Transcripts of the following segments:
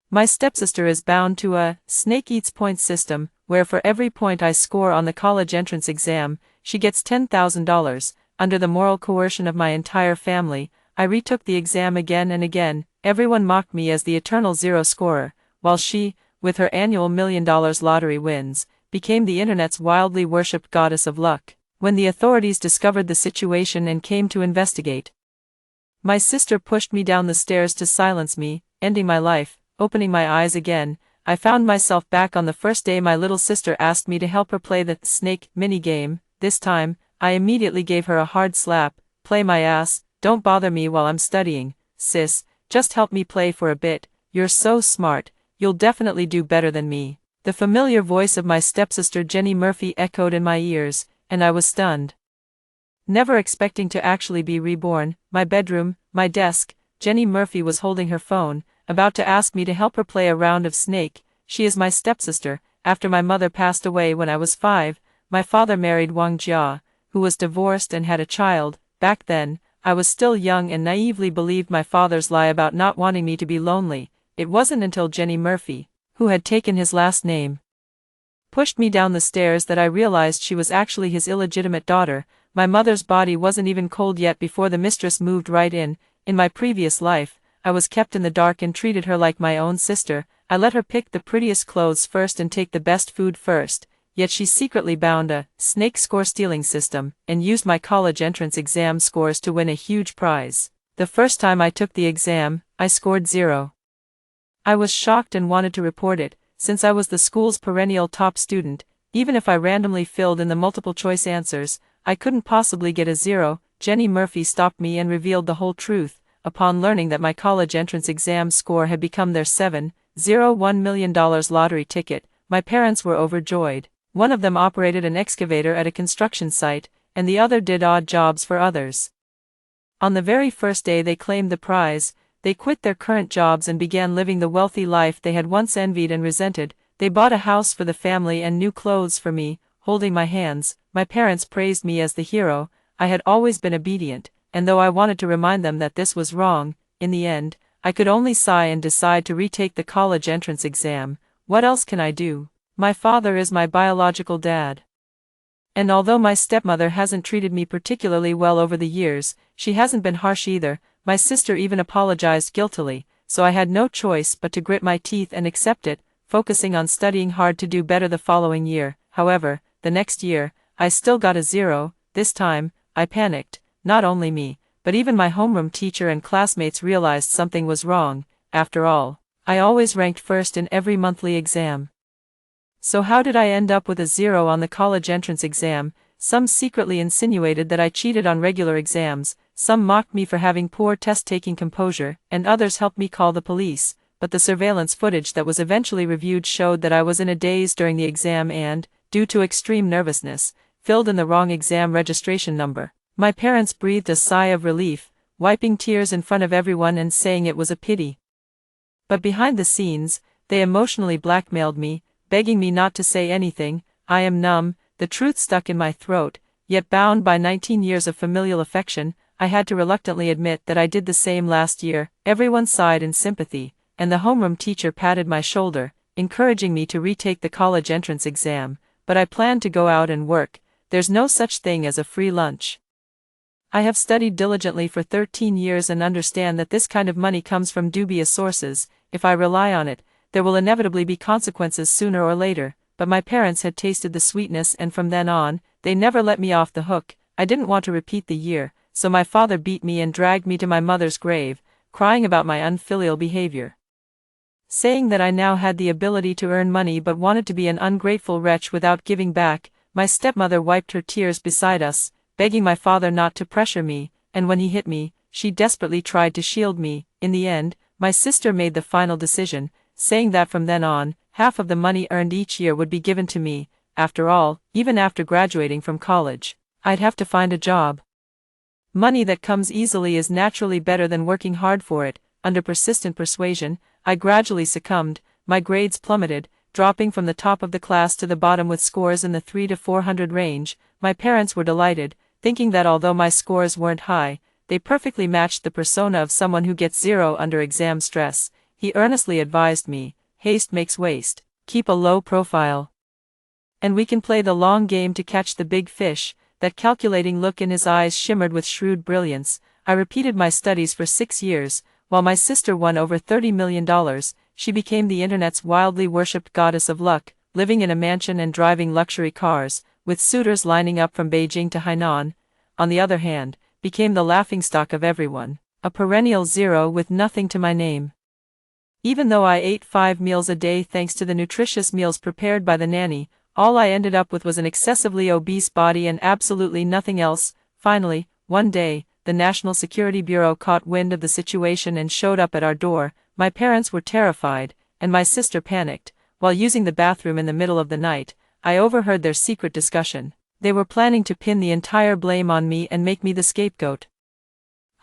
My stepsister is bound to a snake-eats points system, where for every point I score on the college entrance exam, she gets $10,000. Under the moral coercion of my entire family, I retook the exam again and again. Everyone mocked me as the eternal zero scorer, while she, with her annual $1 million lottery wins, became the internet's wildly worshipped goddess of luck. When the authorities discovered the situation and came to investigate, my sister pushed me down the stairs to silence me, ending my life. Opening my eyes again, I found myself back on the first day my little sister asked me to help her play the snake mini-game. This time, I immediately gave her a hard slap. Play my ass, don't bother me while I'm studying, sis, just help me play for a bit, you're so smart, you'll definitely do better than me. The familiar voice of my stepsister Jenny Murphy echoed in my ears, and I was stunned. Never expecting to actually be reborn, my bedroom, my desk, Jenny Murphy was holding her phone, about to ask me to help her play a round of Snake. She is my stepsister. After my mother passed away when I was 5, my father married Wang Jia, who was divorced and had a child. Back then, I was still young and naively believed my father's lie about not wanting me to be lonely. It wasn't until Jenny Murphy, who had taken his last name, pushed me down the stairs that I realized she was actually his illegitimate daughter. My mother's body wasn't even cold yet before the mistress moved right in. In my previous life, I was kept in the dark and treated her like my own sister. I let her pick the prettiest clothes first and take the best food first, yet she secretly bound a snake score stealing system and used my college entrance exam scores to win a huge prize. The first time I took the exam, I scored 0. I was shocked and wanted to report it, since I was the school's perennial top student. Even if I randomly filled in the multiple choice answers, I couldn't possibly get a 0. Jenny Murphy stopped me and revealed the whole truth. Upon learning that my college entrance exam score had become their $7.01 million lottery ticket, my parents were overjoyed. One of them operated an excavator at a construction site, and the other did odd jobs for others. On the very first day they claimed the prize, they quit their current jobs and began living the wealthy life they had once envied and resented. They bought a house for the family and new clothes for me. Holding my hands, my parents praised me as the hero. I had always been obedient, and though I wanted to remind them that this was wrong, in the end, I could only sigh and decide to retake the college entrance exam. What else can I do? My father is my biological dad. And although my stepmother hasn't treated me particularly well over the years, she hasn't been harsh either. My sister even apologized guiltily, so I had no choice but to grit my teeth and accept it, focusing on studying hard to do better the following year. However, the next year, I still got a 0. This time, I panicked. Not only me, but even my homeroom teacher and classmates realized something was wrong. After all, I always ranked first in every monthly exam. So how did I end up with a 0 on the college entrance exam? Some secretly insinuated that I cheated on regular exams, some mocked me for having poor test-taking composure, and others helped me call the police, but the surveillance footage that was eventually reviewed showed that I was in a daze during the exam and, due to extreme nervousness, filled in the wrong exam registration number. My parents breathed a sigh of relief, wiping tears in front of everyone and saying it was a pity. But behind the scenes, they emotionally blackmailed me, begging me not to say anything. I am numb, the truth stuck in my throat, yet bound by 19 years of familial affection, I had to reluctantly admit that I did the same last year. Everyone sighed in sympathy, and the homeroom teacher patted my shoulder, encouraging me to retake the college entrance exam, but I planned to go out and work. There's no such thing as a free lunch. I have studied diligently for 13 years and understand that this kind of money comes from dubious sources. If I rely on it, there will inevitably be consequences sooner or later. But my parents had tasted the sweetness, and from then on, they never let me off the hook. I didn't want to repeat the year, so my father beat me and dragged me to my mother's grave, crying about my unfilial behavior, saying that I now had the ability to earn money but wanted to be an ungrateful wretch without giving back. My stepmother wiped her tears beside us, begging my father not to pressure me, and when he hit me, she desperately tried to shield me. In the end, my sister made the final decision, saying that from then on, half of the money earned each year would be given to me. After all, even after graduating from college, I'd have to find a job. Money that comes easily is naturally better than working hard for it. Under persistent persuasion, I gradually succumbed. My grades plummeted, dropping from the top of the class to the bottom with scores in the 300 to 400 range. My parents were delighted, thinking that although my scores weren't high, they perfectly matched the persona of someone who gets 0 under exam stress. he earnestly advised me, haste makes waste, keep a low profile. And we can play the long game to catch the big fish. That calculating look in his eyes shimmered with shrewd brilliance. I repeated my studies for 6 years, while my sister won over $30 million, she became the internet's wildly worshipped goddess of luck, living in a mansion and driving luxury cars, with suitors lining up from Beijing to Hainan. On the other hand, became the laughingstock of everyone, a perennial zero with nothing to my name. Even though I ate 5 meals a day thanks to the nutritious meals prepared by the nanny, all I ended up with was an excessively obese body and absolutely nothing else. Finally, one day, the National Security Bureau caught wind of the situation and showed up at our door. My parents were terrified, and my sister panicked. While using the bathroom in the middle of the night, I overheard their secret discussion. They were planning to pin the entire blame on me and make me the scapegoat.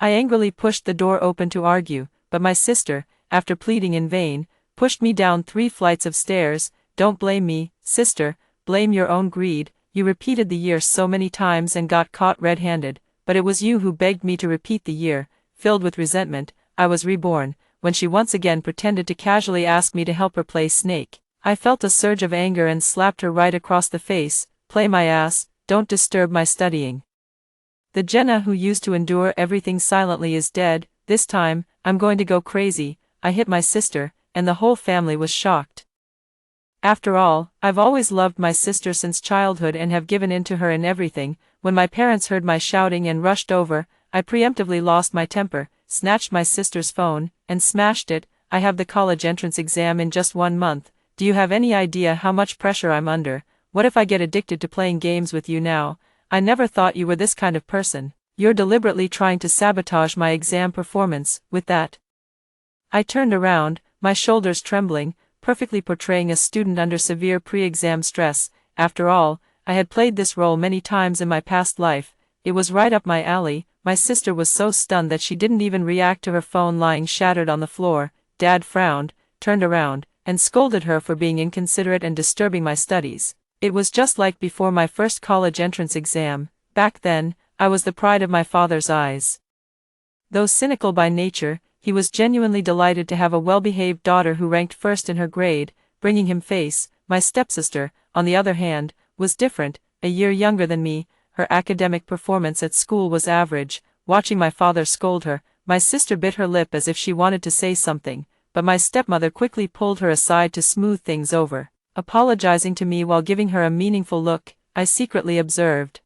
I angrily pushed the door open to argue, but my sister, after pleading in vain, pushed me down 3 flights of stairs. Don't blame me, sister, blame your own greed. You repeated the year so many times and got caught red-handed, but it was you who begged me to repeat the year. Filled with resentment, I was reborn, when she once again pretended to casually ask me to help her play snake. I felt a surge of anger and slapped her right across the face. Play my ass, don't disturb my studying. The Jenna who used to endure everything silently is dead. This time, I'm going to go crazy. I hit my sister, and the whole family was shocked. After all, I've always loved my sister since childhood and have given in to her in everything. When my parents heard my shouting and rushed over, I preemptively lost my temper, snatched my sister's phone, and smashed it. I have the college entrance exam in just 1 month. Do you have any idea how much pressure I'm under? What if I get addicted to playing games with you now? I never thought you were this kind of person. You're deliberately trying to sabotage my exam performance with that. I turned around, my shoulders trembling, perfectly portraying a student under severe pre-exam stress. After all, I had played this role many times in my past life. It was right up my alley. My sister was so stunned that she didn't even react to her phone lying shattered on the floor. Dad frowned, turned around, and scolded her for being inconsiderate and disturbing my studies. It was just like before my first college entrance exam. Back then, I was the pride of my father's eyes. Though cynical by nature, he was genuinely delighted to have a well-behaved daughter who ranked first in her grade, bringing him face. My stepsister, on the other hand, was different. A year younger than me, her academic performance at school was average. Watching my father scold her, my sister bit her lip as if she wanted to say something, but my stepmother quickly pulled her aside to smooth things over. Apologizing to me while giving her a meaningful look, I secretly observed.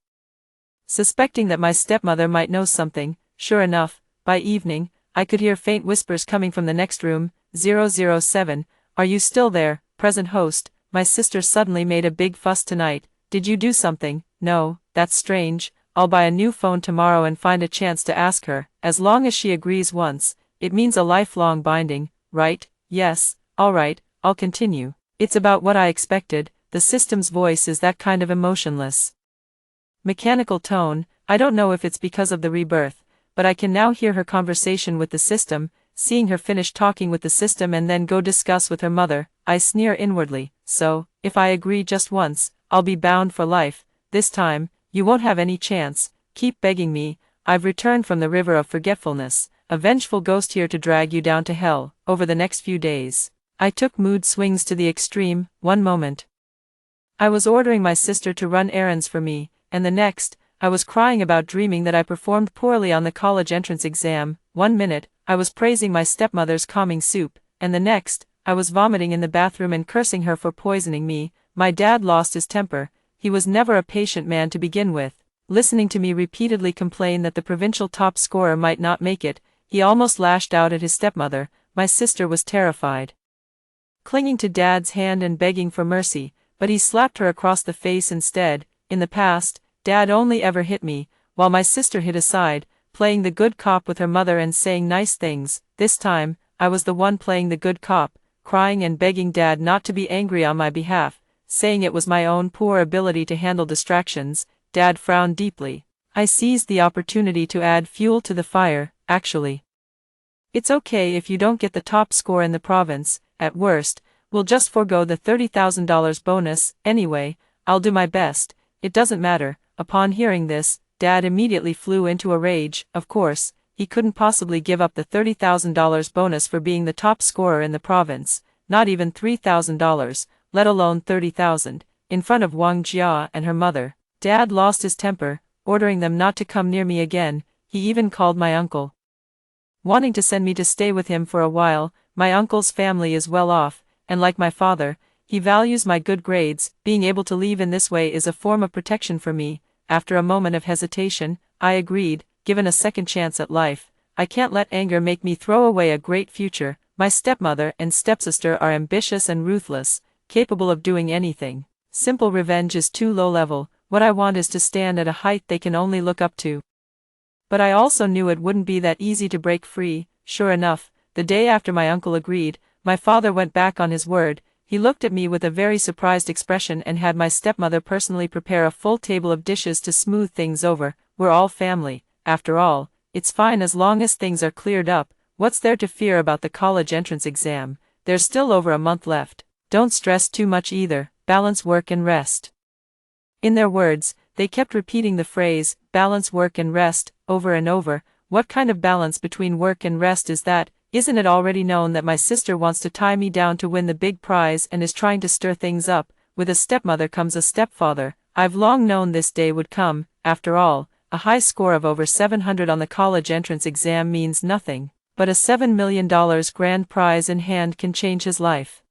Suspecting that my stepmother might know something, sure enough, by evening, I could hear faint whispers coming from the next room. 007, are you still there, present host? My sister suddenly made a big fuss tonight. Did you do something? No, that's strange. I'll buy a new phone tomorrow and find a chance to ask her. As long as she agrees once, it means a lifelong binding, right? Yes, alright, I'll continue. It's about what I expected. The system's voice is that kind of emotionless, mechanical tone. I don't know if it's because of the rebirth, but I can now hear her conversation with the system, seeing her finish talking with the system and then go discuss with her mother. I sneer inwardly. So, if I agree just once, I'll be bound for life. This time, you won't have any chance. Keep begging me. I've returned from the river of forgetfulness, a vengeful ghost here to drag you down to hell. Over the next few days, I took mood swings to the extreme. One moment, I was ordering my sister to run errands for me, and the next, I was crying about dreaming that I performed poorly on the college entrance exam. 1 minute, I was praising my stepmother's calming soup, and the next, I was vomiting in the bathroom and cursing her for poisoning me. My dad lost his temper. He was never a patient man to begin with. Listening to me repeatedly complain that the provincial top scorer might not make it, he almost lashed out at his stepmother. My sister was terrified, clinging to Dad's hand and begging for mercy, but he slapped her across the face instead. In the past, Dad only ever hit me, while my sister hid aside, playing the good cop with her mother and saying nice things. This time, I was the one playing the good cop, crying and begging Dad not to be angry on my behalf, saying it was my own poor ability to handle distractions. Dad frowned deeply. I seized the opportunity to add fuel to the fire. Actually, it's okay if you don't get the top score in the province. At worst, we'll just forego the $30,000 bonus. Anyway, I'll do my best. It doesn't matter. Upon hearing this, Dad immediately flew into a rage. Of course, he couldn't possibly give up the $30,000 bonus for being the top scorer in the province, not even $3,000, let alone $30,000, in front of Wang Jia and her mother. Dad lost his temper, ordering them not to come near me again. He even called my uncle, wanting to send me to stay with him for a while. My uncle's family is well off, and like my father, he values my good grades. Being able to leave in this way is a form of protection for me. After a moment of hesitation, I agreed. Given a second chance at life, I can't let anger make me throw away a great future. My stepmother and stepsister are ambitious and ruthless, capable of doing anything. Simple revenge is too low level. What I want is to stand at a height they can only look up to. But I also knew it wouldn't be that easy to break free. Sure enough, the day after my uncle agreed, my father went back on his word. He looked at me with a very surprised expression and had my stepmother personally prepare a full table of dishes to smooth things over. We're all family. After all, it's fine as long as things are cleared up. What's there to fear about the college entrance exam? There's still over a month left. Don't stress too much either. Balance work and rest. In their words, they kept repeating the phrase, balance work and rest, over and over. What kind of balance between work and rest is that? Isn't it already known that my sister wants to tie me down to win the big prize and is trying to stir things up? With a stepmother comes a stepfather. I've long known this day would come. After all, a high score of over 700 on the college entrance exam means nothing, but a $7 million grand prize in hand can change his life.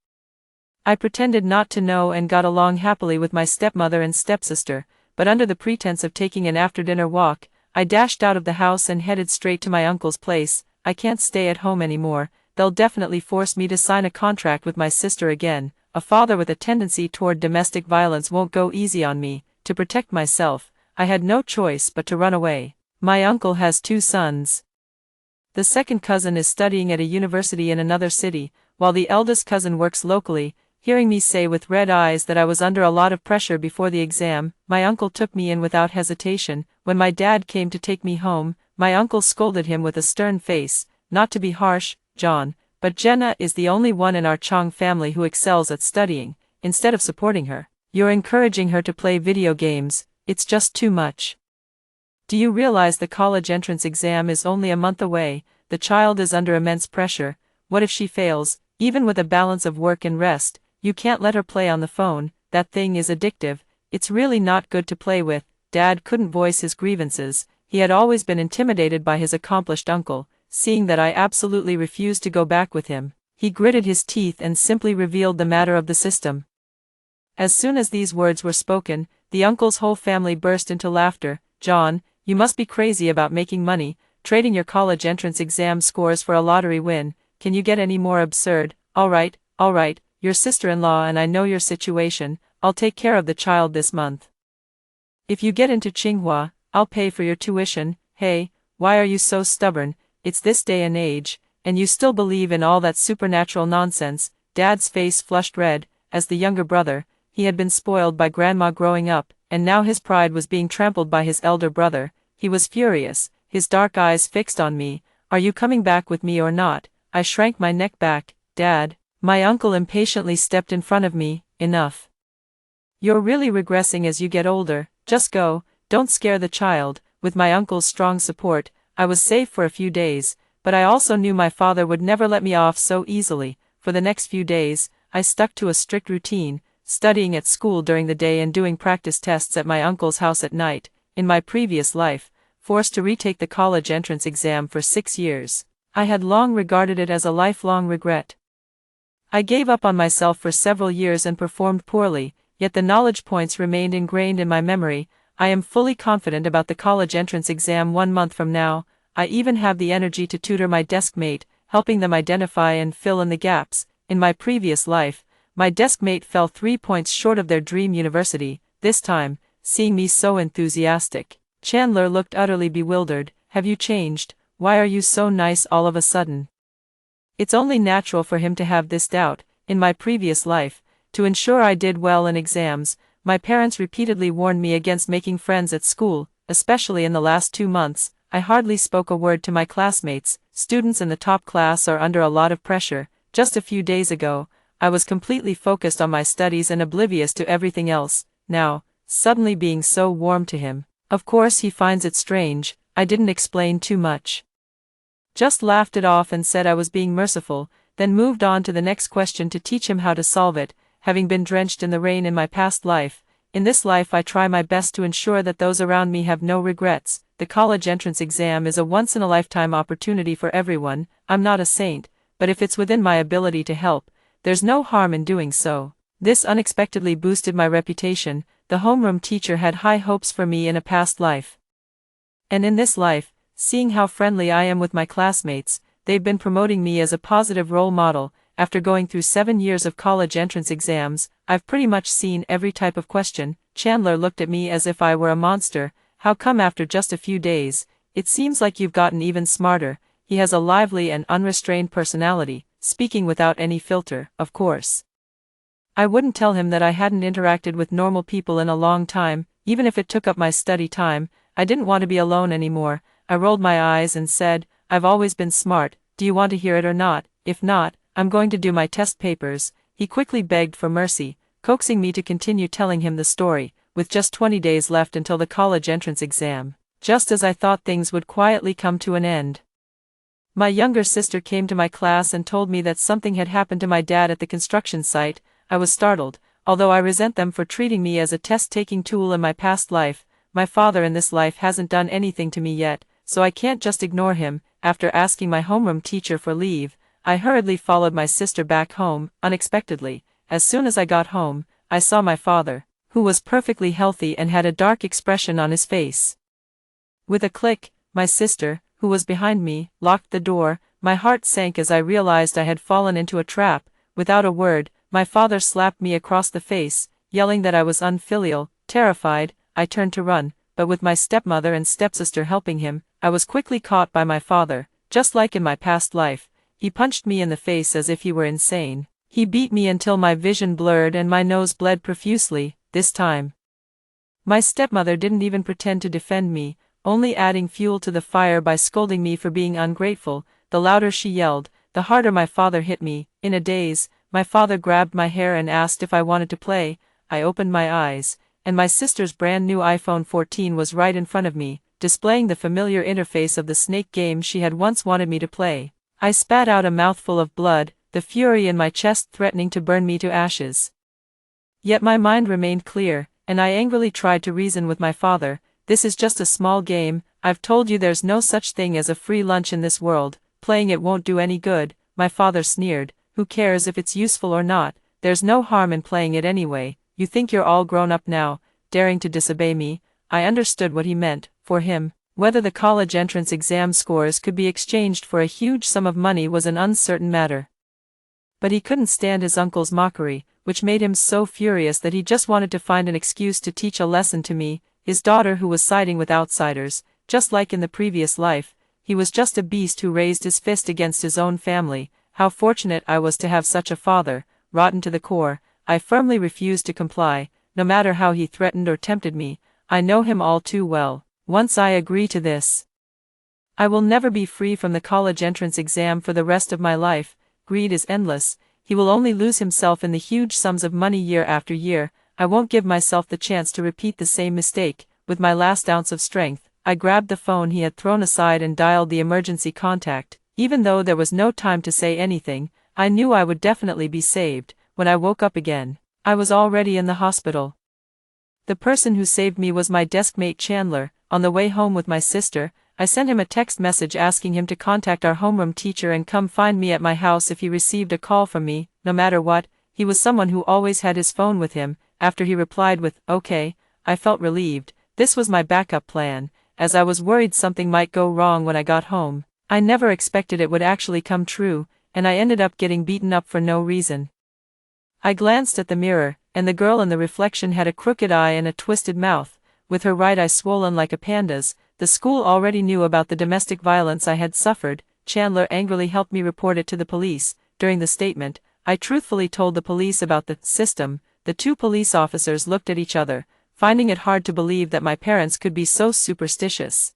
I pretended not to know and got along happily with my stepmother and stepsister, but under the pretense of taking an after-dinner walk, I dashed out of the house and headed straight to my uncle's place. I can't stay at home anymore. They'll definitely force me to sign a contract with my sister again. A father with a tendency toward domestic violence won't go easy on me. To protect myself, I had no choice but to run away. My uncle has 2 sons. The second cousin is studying at a university in another city, while the eldest cousin works locally. Hearing me say with red eyes that I was under a lot of pressure before the exam, my uncle took me in without hesitation. When my dad came to take me home, my uncle scolded him with a stern face, not to be harsh, John, but Jenna is the only one in our Chong family who excels at studying. Instead of supporting her, you're encouraging her to play video games. It's just too much. Do you realize the college entrance exam is only a month away? The child is under immense pressure. What if she fails? Even with a balance of work and rest, you can't let her play on the phone. That thing is addictive. It's really not good to play with. Dad couldn't voice his grievances. He had always been intimidated by his accomplished uncle. Seeing that I absolutely refused to go back with him, he gritted his teeth and simply revealed the matter of the system. As soon as these words were spoken, the uncle's whole family burst into laughter. John, you must be crazy about making money, trading your college entrance exam scores for a lottery win. Can you get any more absurd? All right, your sister-in-law and I know your situation. I'll take care of the child this month. If you get into Tsinghua, I'll pay for your tuition. Hey, why are you so stubborn? It's this day and age, and you still believe in all that supernatural nonsense. Dad's face flushed red. As the younger brother, he had been spoiled by grandma growing up, and now his pride was being trampled by his elder brother. He was furious, his dark eyes fixed on me. Are you coming back with me or not? I shrank my neck back. Dad. My uncle impatiently stepped in front of me. Enough. You're really regressing as you get older. Just go, don't scare the child. With my uncle's strong support, I was safe for a few days, but I also knew my father would never let me off so easily. For the next few days, I stuck to a strict routine, studying at school during the day and doing practice tests at my uncle's house at night. In my previous life, forced to retake the college entrance exam for 6 years, I had long regarded it as a lifelong regret. I gave up on myself for several years and performed poorly, yet the knowledge points remained ingrained in my memory. I am fully confident about the college entrance exam 1 month from now. I even have the energy to tutor my deskmate, helping them identify and fill in the gaps. In my previous life, my deskmate fell 3 points short of their dream university. This time, seeing me so enthusiastic, Chandler looked utterly bewildered. Have you changed? Why are you so nice all of a sudden? It's only natural for him to have this doubt. In my previous life, to ensure I did well in exams, my parents repeatedly warned me against making friends at school, especially in the last 2 months. I hardly spoke a word to my classmates. Students in the top class are under a lot of pressure. Just a few days ago, I was completely focused on my studies and oblivious to everything else. Now, suddenly being so warm to him. Of course he finds it strange. I didn't explain too much. just laughed it off and said I was being merciful, then moved on to the next question to teach him how to solve it. Having been drenched in the rain in my past life, in this life I try my best to ensure that those around me have no regrets. The college entrance exam is a once-in-a-lifetime opportunity for everyone. I'm not a saint, but if it's within my ability to help, there's no harm in doing so. This unexpectedly boosted my reputation. The homeroom teacher had high hopes for me in a past life. And in this life, seeing how friendly I am with my classmates, they've been promoting me as a positive role model. After going through 7 years of college entrance exams, I've pretty much seen every type of question. Chandler looked at me as if I were a monster. How come after just a few days? It seems like you've gotten even smarter. He has a lively and unrestrained personality, speaking without any filter, of course. I wouldn't tell him that I hadn't interacted with normal people in a long time, even if it took up my study time. I didn't want to be alone anymore. I rolled my eyes and said, I've always been smart. Do you want to hear it or not? If not, I'm going to do my test papers. He quickly begged for mercy, coaxing me to continue telling him the story, with just 20 days left until the college entrance exam, just as I thought things would quietly come to an end. My younger sister came to my class and told me that something had happened to my dad at the construction site. I was startled, although I resent them for treating me as a test-taking tool in my past life. My father in this life hasn't done anything to me yet, so I can't just ignore him. After asking my homeroom teacher for leave, I hurriedly followed my sister back home. Unexpectedly, as soon as I got home, I saw my father, who was perfectly healthy and had a dark expression on his face. With a click, my sister, who was behind me, locked the door. My heart sank as I realized I had fallen into a trap. Without a word, my father slapped me across the face, yelling that I was unfilial. Terrified, I turned to run, but with my stepmother and stepsister helping him, I was quickly caught by my father. Just like in my past life, he punched me in the face as if he were insane. He beat me until my vision blurred and my nose bled profusely. This time, my stepmother didn't even pretend to defend me, only adding fuel to the fire by scolding me for being ungrateful. The louder she yelled, the harder my father hit me. In a daze, my father grabbed my hair and asked if I wanted to play. I opened my eyes, and my sister's brand new iPhone 14 was right in front of me, displaying the familiar interface of the snake game she had once wanted me to play. I spat out a mouthful of blood, the fury in my chest threatening to burn me to ashes. Yet my mind remained clear, and I angrily tried to reason with my father. This is just a small game. I've told you there's no such thing as a free lunch in this world. Playing it won't do any good. My father sneered. Who cares if it's useful or not? There's no harm in playing it anyway. You think you're all grown up now, daring to disobey me? I understood what he meant. For him, whether the college entrance exam scores could be exchanged for a huge sum of money was an uncertain matter. But he couldn't stand his uncle's mockery, which made him so furious that he just wanted to find an excuse to teach a lesson to me, his daughter who was siding with outsiders. Just like in the previous life, he was just a beast who raised his fist against his own family. How fortunate I was to have such a father. Rotten to the core, I firmly refused to comply, no matter how he threatened or tempted me. I know him all too well. Once I agree to this, I will never be free from the college entrance exam for the rest of my life. Greed is endless. He will only lose himself in the huge sums of money year after year. I won't give myself the chance to repeat the same mistake. With my last ounce of strength, I grabbed the phone he had thrown aside and dialed the emergency contact. Even though there was no time to say anything, I knew I would definitely be saved. When I woke up again, I was already in the hospital. The person who saved me was my deskmate Chandler. On the way home with my sister, I sent him a text message asking him to contact our homeroom teacher and come find me at my house if he received a call from me. No matter what, he was someone who always had his phone with him. After he replied with, "Okay," I felt relieved. This was my backup plan, as I was worried something might go wrong when I got home. I never expected it would actually come true, and I ended up getting beaten up for no reason. I glanced at the mirror, and the girl in the reflection had a crooked eye and a twisted mouth, with her right eye swollen like a panda's. The school already knew about the domestic violence I had suffered. Chandler angrily helped me report it to the police. During the statement, I truthfully told the police about the system. The two police officers looked at each other, finding it hard to believe that my parents could be so superstitious.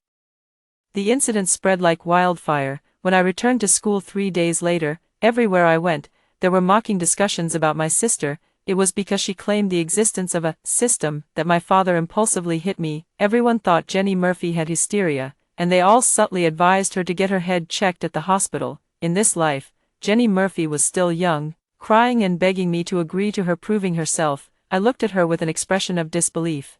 The incident spread like wildfire. When I returned to school 3 days later, everywhere I went, there were mocking discussions about my sister. It was because she claimed the existence of a system that my father impulsively hit me. Everyone thought Jenny Murphy had hysteria, and they all subtly advised her to get her head checked at the hospital. In this life, Jenny Murphy was still young, crying and begging me to agree to her proving herself. I looked at her with an expression of disbelief.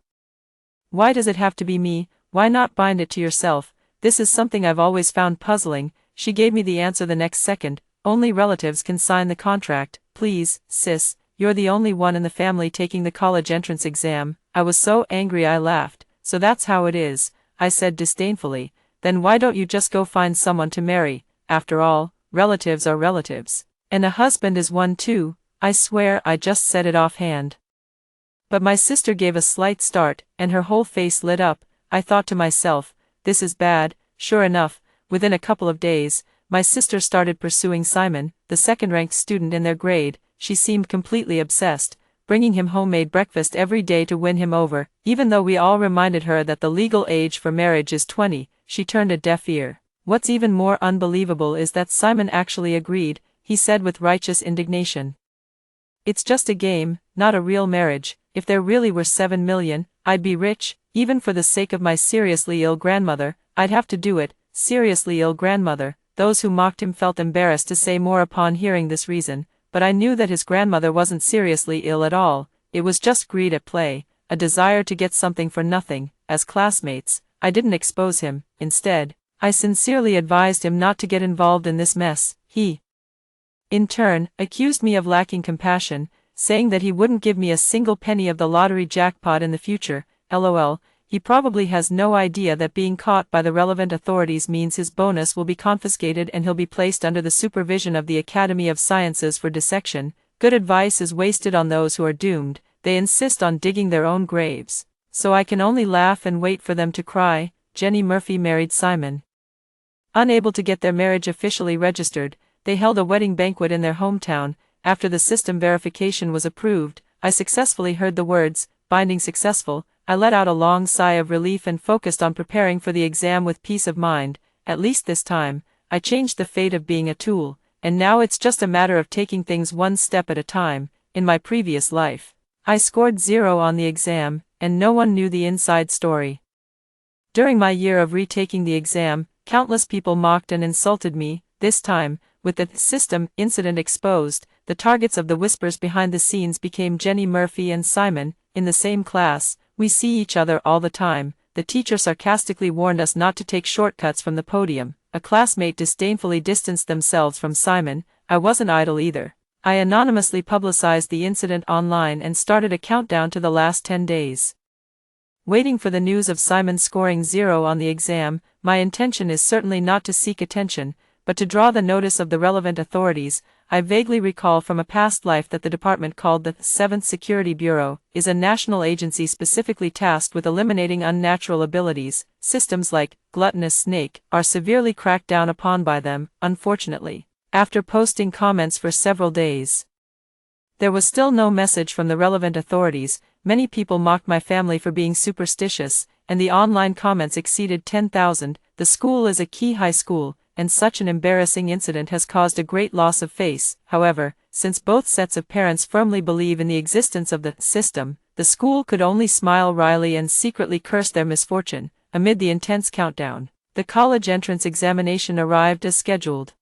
Why does it have to be me? Why not bind it to yourself? This is something I've always found puzzling. She gave me the answer the next second. Only relatives can sign the contract. Please, sis, you're the only one in the family taking the college entrance exam. I was so angry I laughed. So that's how it is, I said disdainfully. Then why don't you just go find someone to marry? After all, relatives are relatives. And a husband is one too. I swear I just said it offhand. But my sister gave a slight start, and her whole face lit up. I thought to myself, this is bad. Sure enough, within a couple of days, my sister started pursuing Simon, the second-ranked student in their grade. She seemed completely obsessed, bringing him homemade breakfast every day to win him over. Even though we all reminded her that the legal age for marriage is 20, she turned a deaf ear. What's even more unbelievable is that Simon actually agreed, he said with righteous indignation. It's just a game, not a real marriage. If there really were 7 million, I'd be rich. Even for the sake of my seriously ill grandmother, I'd have to do it. Seriously ill grandmother. Those who mocked him felt embarrassed to say more upon hearing this reason, but I knew that his grandmother wasn't seriously ill at all. It was just greed at play, a desire to get something for nothing. As classmates, I didn't expose him. Instead, I sincerely advised him not to get involved in this mess. He, in turn, accused me of lacking compassion, saying that he wouldn't give me a single penny of the lottery jackpot in the future. LOL, he probably has no idea that being caught by the relevant authorities means his bonus will be confiscated and he'll be placed under the supervision of the Academy of Sciences for dissection. Good advice is wasted on those who are doomed. They insist on digging their own graves. So I can only laugh and wait for them to cry. Jenny Murphy married Simon. Unable to get their marriage officially registered, they held a wedding banquet in their hometown. After the system verification was approved, I successfully heard the words, "binding successful." I let out a long sigh of relief and focused on preparing for the exam with peace of mind. At least this time, I changed the fate of being a tool, and now it's just a matter of taking things one step at a time. In my previous life, I scored 0 on the exam, and no one knew the inside story. During my year of retaking the exam, countless people mocked and insulted me. This time, with the system incident exposed, the targets of the whispers behind the scenes became Jenny Murphy and Simon. In the same class, we see each other all the time. The teacher sarcastically warned us not to take shortcuts from the podium. A classmate disdainfully distanced themselves from Simon. I wasn't idle either. I anonymously publicized the incident online and started a countdown to the last 10 days. Waiting for the news of Simon scoring 0 on the exam, my intention is certainly not to seek attention, but to draw the notice of the relevant authorities. I vaguely recall from a past life that the department called the 7th Security Bureau is a national agency specifically tasked with eliminating unnatural abilities. Systems like gluttonous snake are severely cracked down upon by them, unfortunately. After posting comments for several days, there was still no message from the relevant authorities. Many people mocked my family for being superstitious, and the online comments exceeded 10,000. The school is a key high school, and such an embarrassing incident has caused a great loss of face. However, since both sets of parents firmly believe in the existence of the system, the school could only smile wryly and secretly curse their misfortune. Amid the intense countdown, the college entrance examination arrived as scheduled.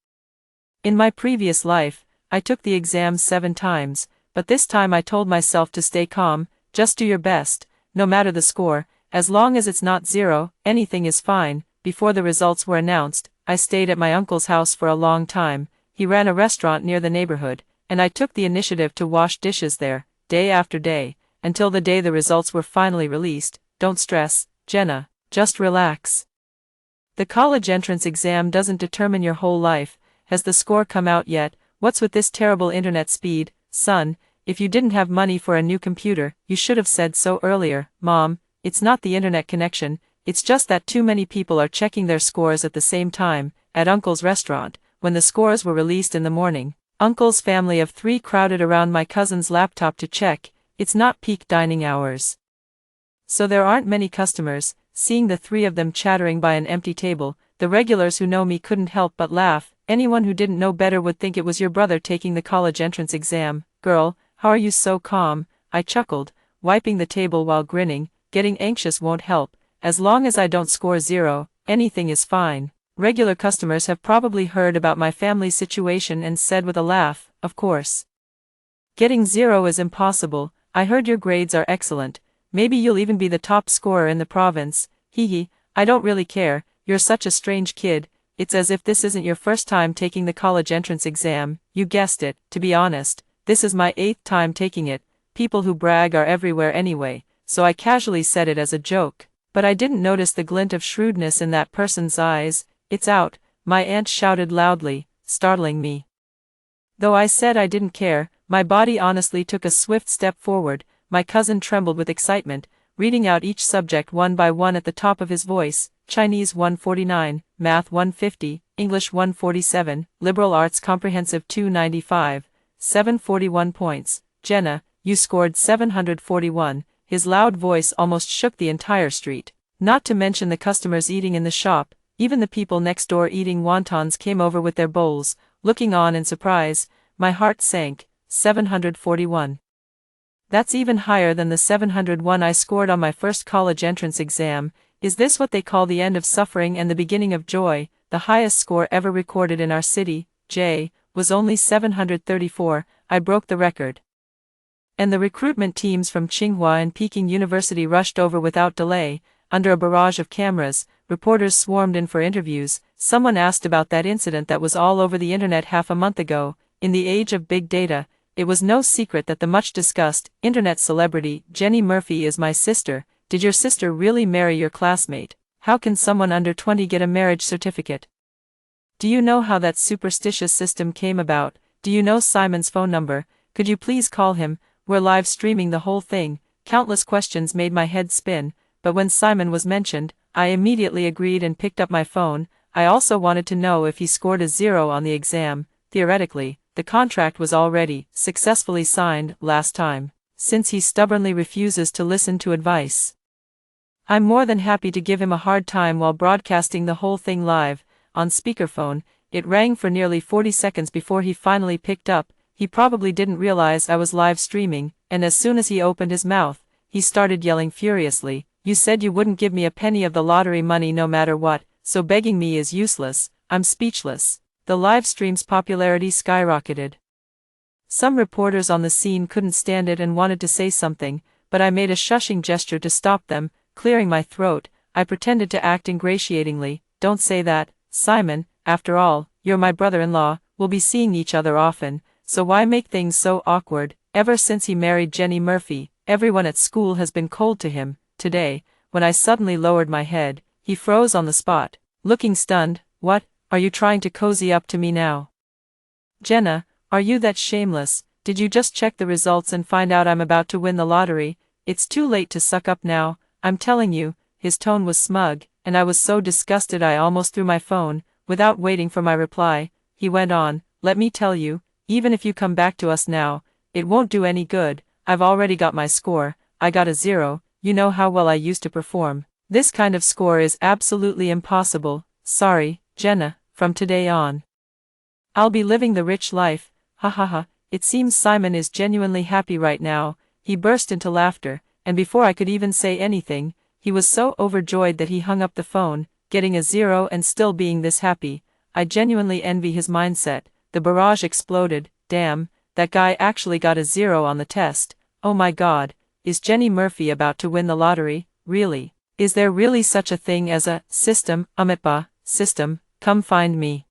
In my previous life, I took the exam 7 times, but this time I told myself to stay calm. Just do your best, no matter the score, as long as it's not 0, anything is fine. Before the results were announced, I stayed at my uncle's house for a long time. He ran a restaurant near the neighborhood, and I took the initiative to wash dishes there, day after day, until the day the results were finally released. Don't stress, Jenna, just relax. The college entrance exam doesn't determine your whole life. Has the score come out yet? What's with this terrible internet speed? Son, if you didn't have money for a new computer, you should have said so earlier. Mom, it's not the internet connection. It's just that too many people are checking their scores at the same time. At Uncle's restaurant, when the scores were released in the morning, Uncle's family of 3 crowded around my cousin's laptop to check. It's not peak dining hours, so there aren't many customers. Seeing the 3 of them chattering by an empty table, the regulars who know me couldn't help but laugh. Anyone who didn't know better would think it was your brother taking the college entrance exam. Girl, how are you so calm? I chuckled, wiping the table while grinning. Getting anxious won't help. As long as I don't score 0, anything is fine. Regular customers have probably heard about my family's situation and said with a laugh, of course. Getting 0 is impossible. I heard your grades are excellent. Maybe you'll even be the top scorer in the province. Hee. I don't really care. You're such a strange kid. It's as if this isn't your first time taking the college entrance exam. You guessed it. To be honest, this is my 8th time taking it. People who brag are everywhere anyway, so I casually said it as a joke. But I didn't notice the glint of shrewdness in that person's eyes. It's out, my aunt shouted loudly, startling me. Though I said I didn't care, my body honestly took a swift step forward. My cousin trembled with excitement, reading out each subject one by one at the top of his voice. Chinese 149, Math 150, English 147, Liberal Arts Comprehensive 295, 741 points. Jenna, you scored 741. His loud voice almost shook the entire street. Not to mention the customers eating in the shop. Even the people next door eating wontons came over with their bowls, looking on in surprise. My heart sank. 741. That's even higher than the 701 I scored on my first college entrance exam. Is this what they call the end of suffering and the beginning of joy? The highest score ever recorded in our city, J, was only 734. I broke the record. And the recruitment teams from Tsinghua and Peking University rushed over without delay. Under a barrage of cameras, reporters swarmed in for interviews. Someone asked about that incident that was all over the internet half a month ago. In the age of big data, it was no secret that the much-discussed, internet celebrity, Jenny Murphy is my sister. Did your sister really marry your classmate? How can someone under 20 get a marriage certificate? Do you know how that superstitious system came about? Do you know Simon's phone number? Could you please call him? We're live streaming the whole thing. Countless questions made my head spin, but when Simon was mentioned, I immediately agreed and picked up my phone. I also wanted to know if he scored a 0 on the exam. Theoretically, the contract was already successfully signed last time, since he stubbornly refuses to listen to advice. I'm more than happy to give him a hard time while broadcasting the whole thing live, on speakerphone. It rang for nearly 40 seconds before he finally picked up. He probably didn't realize I was live streaming, and as soon as he opened his mouth, he started yelling furiously. You said you wouldn't give me a penny of the lottery money no matter what, so begging me is useless. I'm speechless. The live stream's popularity skyrocketed. Some reporters on the scene couldn't stand it and wanted to say something, but I made a shushing gesture to stop them. Clearing my throat, I pretended to act ingratiatingly. Don't say that, Simon. After all, you're my brother-in-law. We'll be seeing each other often, so why make things so awkward? Ever since he married Jenny Murphy, everyone at school has been cold to him. Today, when I suddenly lowered my head, he froze on the spot, looking stunned. What? Are you trying to cozy up to me now? Jenna, are you that shameless? Did you just check the results and find out I'm about to win the lottery? It's too late to suck up now, I'm telling you. His tone was smug, and I was so disgusted I almost threw my phone. Without waiting for my reply, he went on, let me tell you, even if you come back to us now, it won't do any good. I've already got my score. I got a 0. You know how well I used to perform. This kind of score is absolutely impossible. Sorry, Jenna, from today on, I'll be living the rich life. Ha ha ha. It seems Simon is genuinely happy right now. He burst into laughter, and before I could even say anything, he was so overjoyed that he hung up the phone. Getting a 0 and still being this happy. I genuinely envy his mindset. The barrage exploded. Damn, that guy actually got a 0 on the test. Oh my god. Is Jenny Murphy about to win the lottery? Really? Is there really such a thing as a system, life.But, system? Come find me.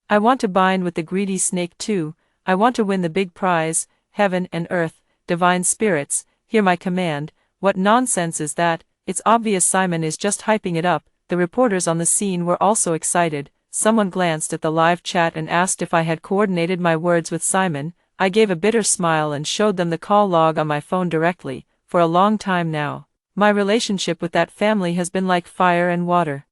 I want to bind with the greedy snake too. I want to win the big prize. Heaven and earth, divine spirits, hear my command. What nonsense is that? It's obvious Simon is just hyping it up. The reporters on the scene were also excited. Someone glanced at the live chat and asked if I had coordinated my words with Simon. I gave a bitter smile and showed them the call log on my phone directly. For a long time now, my relationship with that family has been like fire and water.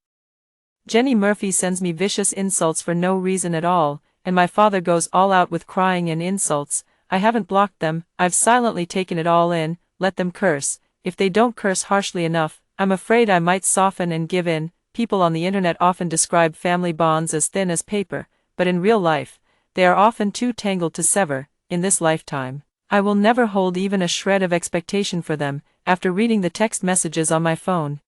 Jenny Murphy sends me vicious insults for no reason at all, and my father goes all out with crying and insults. I haven't blocked them. I've silently taken it all in. Let them curse. If they don't curse harshly enough, I'm afraid I might soften and give in. People on the internet often describe family bonds as thin as paper, but in real life, they are often too tangled to sever. In this lifetime, I will never hold even a shred of expectation for them. After reading the text messages on my phone,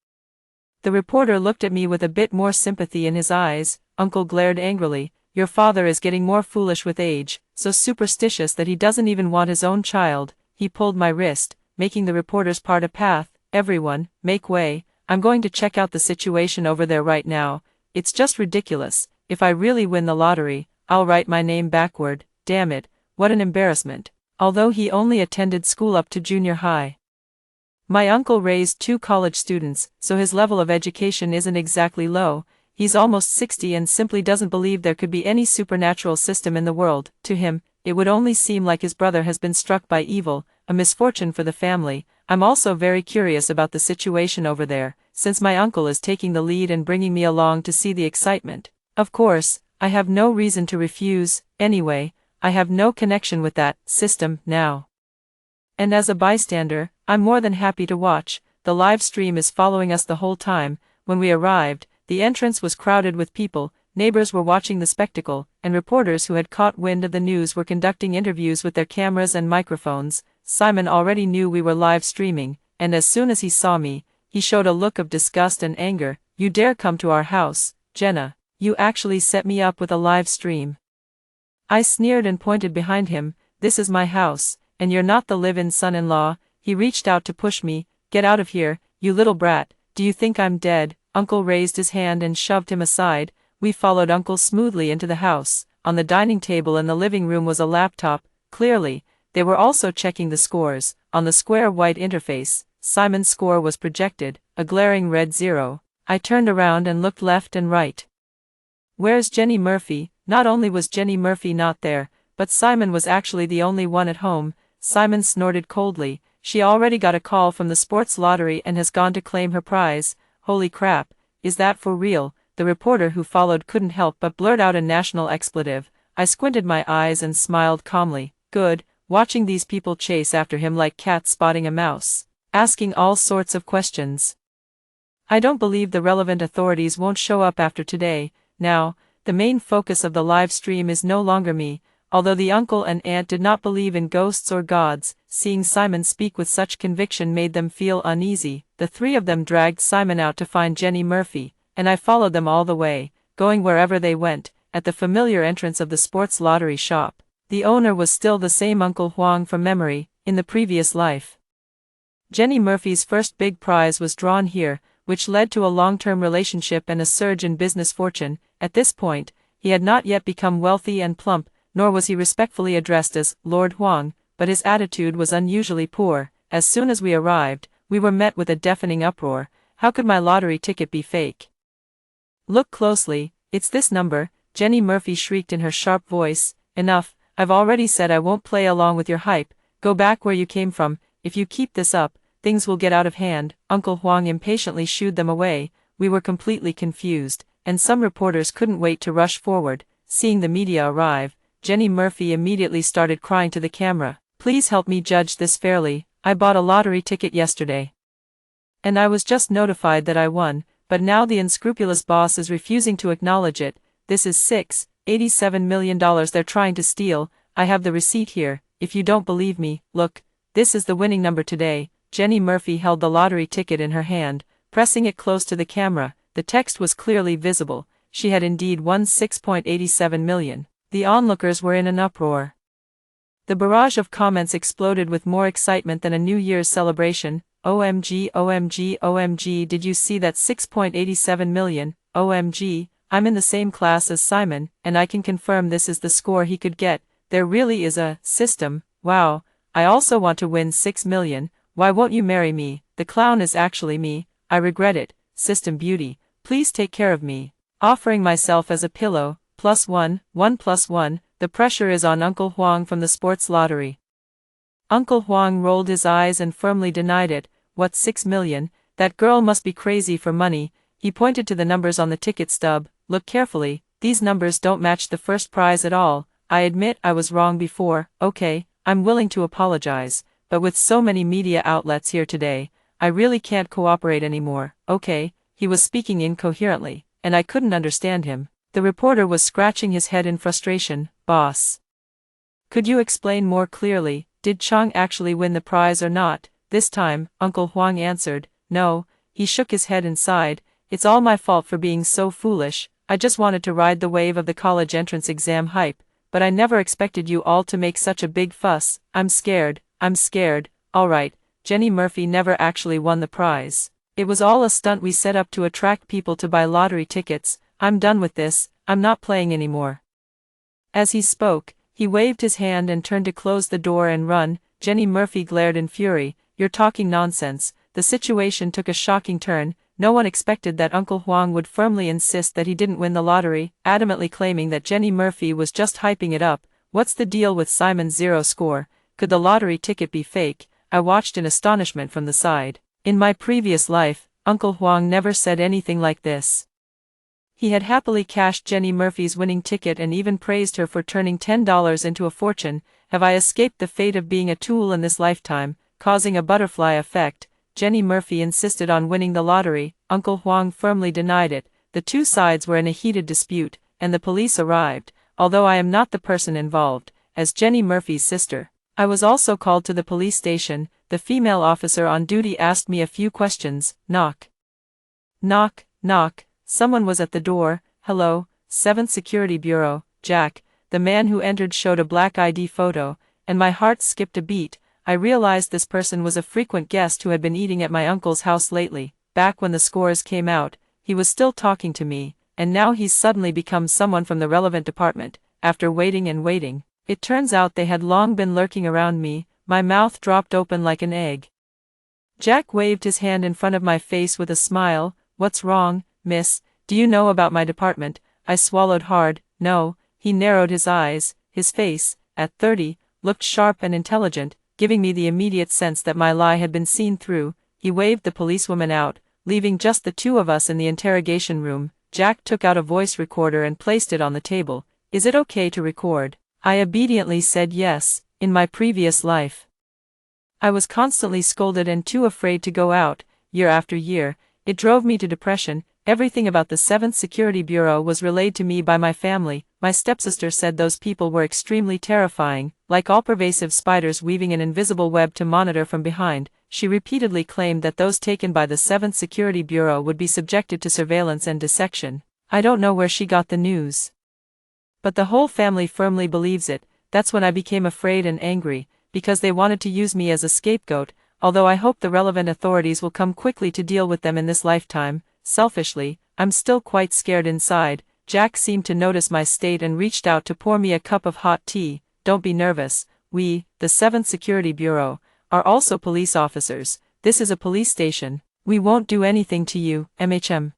The reporter looked at me with a bit more sympathy in his eyes. Uncle glared angrily. Your father is getting more foolish with age, so superstitious that he doesn't even want his own child. He pulled my wrist, making the reporters part a path. Everyone, make way. I'm going to check out the situation over there right now. It's just ridiculous. If I really win the lottery, I'll write my name backward. Damn it, what an embarrassment. Although he only attended school up to junior high. My uncle raised 2 college students, so his level of education isn't exactly low. He's almost 60 and simply doesn't believe there could be any supernatural system in the world. To him, it would only seem like his brother has been struck by evil, a misfortune for the family. I'm also very curious about the situation over there, since my uncle is taking the lead and bringing me along to see the excitement. Of course, I have no reason to refuse. Anyway, I have no connection with that system now. And as a bystander, I'm more than happy to watch. The live stream is following us the whole time. When we arrived, the entrance was crowded with people, neighbors were watching the spectacle, and reporters who had caught wind of the news were conducting interviews with their cameras and microphones. Simon already knew we were live streaming, and as soon as he saw me, he showed a look of disgust and anger. You dare come to our house, Jenna? You actually set me up with a live stream. I sneered and pointed behind him. This is my house, and you're not the live-in son-in-law. He reached out to push me. Get out of here, you little brat. Do you think I'm dead? Uncle raised his hand and shoved him aside. We followed Uncle smoothly into the house. On the dining table in the living room was a laptop. Clearly, they were also checking the scores. On the square white interface, Simon's score was projected, a glaring red 0. I turned around and looked left and right. Where's Jenny Murphy? Not only was Jenny Murphy not there, but Simon was actually the only one at home. Simon snorted coldly. She already got a call from the sports lottery and has gone to claim her prize. Holy crap, is that for real? The reporter who followed couldn't help but blurt out a national expletive. I squinted my eyes and smiled calmly. Good, watching these people chase after him like cats spotting a mouse, asking all sorts of questions. I don't believe the relevant authorities won't show up after today. Now, the main focus of the live stream is no longer me. Although the uncle and aunt did not believe in ghosts or gods, seeing Simon speak with such conviction made them feel uneasy. The 3 of them dragged Simon out to find Jenny Murphy, and I followed them all the way, going wherever they went. At the familiar entrance of the sports lottery shop, the owner was still the same Uncle Huang from memory, in the previous life. Jenny Murphy's first big prize was drawn here, which led to a long-term relationship and a surge in business fortune. At this point, he had not yet become wealthy and plump, nor was he respectfully addressed as Lord Huang, but his attitude was unusually poor. As soon as we arrived, we were met with a deafening uproar. How could my lottery ticket be fake? Look closely, it's this number, Jenny Murphy shrieked in her sharp voice. Enough, I've already said I won't play along with your hype. Go back where you came from. If you keep this up, things will get out of hand. Uncle Huang impatiently shooed them away. We were completely confused, and some reporters couldn't wait to rush forward. Seeing the media arrive, Jenny Murphy immediately started crying to the camera. Please help me judge this fairly. I bought a lottery ticket yesterday, and I was just notified that I won, but now the unscrupulous boss is refusing to acknowledge it. This is $687 million they're trying to steal. I have the receipt here. If you don't believe me, look, this is the winning number today. Jenny Murphy held the lottery ticket in her hand, pressing it close to the camera. The text was clearly visible. She had indeed won $6.87 million. The onlookers were in an uproar. The barrage of comments exploded with more excitement than a New Year's celebration. OMG, OMG, OMG, did you see that $6.87 million? OMG, I'm in the same class as Simon, and I can confirm this is the score he could get. There really is a system. Wow, I also want to win $6 million. Why won't you marry me? The clown is actually me. I regret it. System beauty, please take care of me. Offering myself as a pillow. +1, 1+1, the pressure is on Uncle Huang from the sports lottery. Uncle Huang rolled his eyes and firmly denied it. What, $6 million? That girl must be crazy for money. He pointed to the numbers on the ticket stub. Look carefully, these numbers don't match the first prize at all. I admit I was wrong before. Okay, I'm willing to apologize, but with so many media outlets here today, I really can't cooperate anymore. Okay, he was speaking incoherently, and I couldn't understand him. The reporter was scratching his head in frustration. Boss, could you explain more clearly? Did Chang actually win the prize or not? This time, Uncle Huang answered, no. He shook his head and sighed. it's all my fault for being so foolish. I just wanted to ride the wave of the college entrance exam hype, but I never expected you all to make such a big fuss. I'm scared. Alright, Jenny Murphy never actually won the prize. It was all a stunt we set up to attract people to buy lottery tickets. I'm done with this, I'm not playing anymore." As he spoke, he waved his hand and turned to close the door and run. Jenny Murphy glared in fury. "You're talking nonsense." The situation took a shocking turn. No one expected that Uncle Huang would firmly insist that he didn't win the lottery, adamantly claiming that Jenny Murphy was just hyping it up. What's the deal with Simon's zero score? Could the lottery ticket be fake? I watched in astonishment from the side. In my previous life, Uncle Huang never said anything like this. He had happily cashed Jenny Murphy's winning ticket and even praised her for turning $10 into a fortune. Have I escaped the fate of being a tool in this lifetime, causing a butterfly effect? Jenny Murphy insisted on winning the lottery. Uncle Huang firmly denied it. The two sides were in a heated dispute, and the police arrived, although I am not the person involved, as Jenny Murphy's sister. I was also called to the police station. The female officer on duty asked me a few questions. Knock. Knock, knock. Someone was at the door. "Hello, 7th Security Bureau, Jack." The man who entered showed a black ID photo, and my heart skipped a beat. I realized this person was a frequent guest who had been eating at my uncle's house lately. Back when the scores came out, he was still talking to me, and now he's suddenly become someone from the relevant department. After waiting and waiting, it turns out they had long been lurking around me. My mouth dropped open like an egg. Jack waved his hand in front of my face with a smile. "What's wrong, miss? Do you know about my department?" I swallowed hard. "No." He narrowed his eyes. His face, at 30, looked sharp and intelligent, giving me the immediate sense that my lie had been seen through. He waved the policewoman out, leaving just the two of us in the interrogation room. Jack took out a voice recorder and placed it on the table. "Is it okay to record?" I obediently said yes. In my previous life, I was constantly scolded and too afraid to go out. Year after year, it drove me to depression. Everything about the 7th Security Bureau was relayed to me by my family. My stepsister said those people were extremely terrifying, like all-pervasive spiders weaving an invisible web to monitor from behind. She repeatedly claimed that those taken by the 7th Security Bureau would be subjected to surveillance and dissection. I don't know where she got the news, but the whole family firmly believes it. That's when I became afraid and angry, because they wanted to use me as a scapegoat, although I hope the relevant authorities will come quickly to deal with them in this lifetime. Selfishly, I'm still quite scared inside. Jack seemed to notice my state and reached out to pour me a cup of hot tea. "Don't be nervous. We, the 7th Security Bureau, are also police officers. This is a police station. We won't do anything to you, MHM.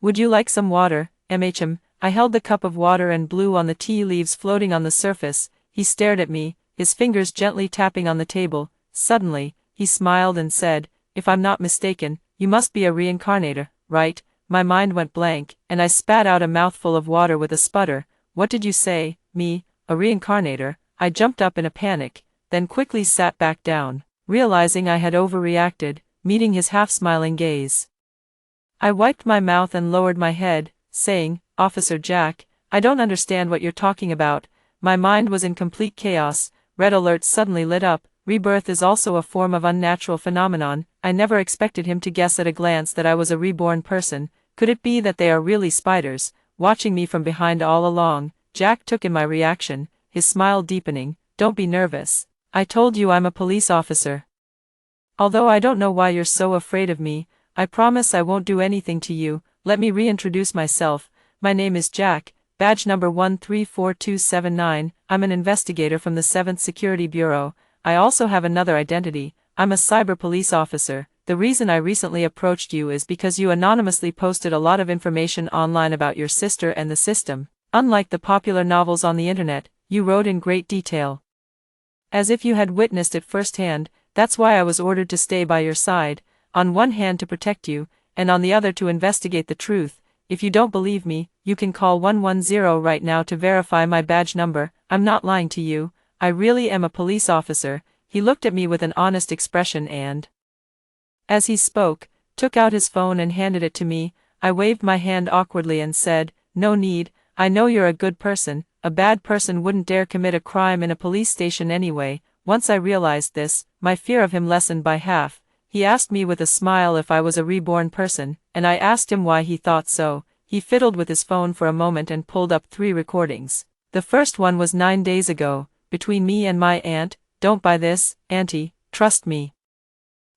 Would you like some water, MHM?" I held the cup of water and blew on the tea leaves floating on the surface. He stared at me, his fingers gently tapping on the table. Suddenly, he smiled and said, "If I'm not mistaken, you must be a reincarnator, right?" My mind went blank, and I spat out a mouthful of water with a sputter. "What did you say? Me, a reincarnator?" I jumped up in a panic, then quickly sat back down, realizing I had overreacted, meeting his half-smiling gaze. I wiped my mouth and lowered my head, saying, "Officer Jack, I don't understand what you're talking about." My mind was in complete chaos. Red alerts suddenly lit up. Rebirth is also a form of unnatural phenomenon. I never expected him to guess at a glance that I was a reborn person. Could it be that they are really spiders, watching me from behind all along? Jack took in my reaction, his smile deepening. "Don't be nervous. I told you I'm a police officer. Although I don't know why you're so afraid of me, I promise I won't do anything to you. Let me reintroduce myself. My name is Jack, badge number 134279. I'm an investigator from the 7th Security Bureau. I also have another identity. I'm a cyber police officer. The reason I recently approached you is because you anonymously posted a lot of information online about your sister and the system. Unlike the popular novels on the internet, you wrote in great detail, as if you had witnessed it firsthand. That's why I was ordered to stay by your side, on one hand to protect you, and on the other to investigate the truth. If you don't believe me, you can call 110 right now to verify my badge number. I'm not lying to you. I really am a police officer." He looked at me with an honest expression and, as he spoke, took out his phone and handed it to me. I waved my hand awkwardly and said, "No need. I know you're a good person. A bad person wouldn't dare commit a crime in a police station anyway." Once I realized this, my fear of him lessened by half. He asked me with a smile if I was a reborn person, and I asked him why he thought so. He fiddled with his phone for a moment and pulled up 3 recordings. The first one was 9 days ago, between me and my aunt. Don't buy this, auntie, trust me.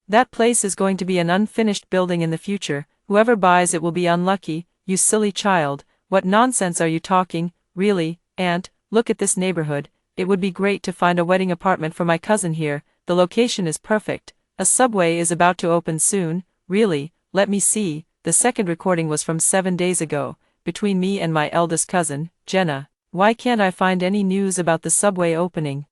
That place is going to be an unfinished building in the future. Whoever buys it will be unlucky. You silly child, what nonsense are you talking? Really, aunt, look at this neighborhood. It would be great to find a wedding apartment for my cousin here. The location is perfect. A subway is about to open soon. Really, let me see. The second recording was from 7 days ago, between me and my eldest cousin, Jenna. Why can't I find any news about the subway opening?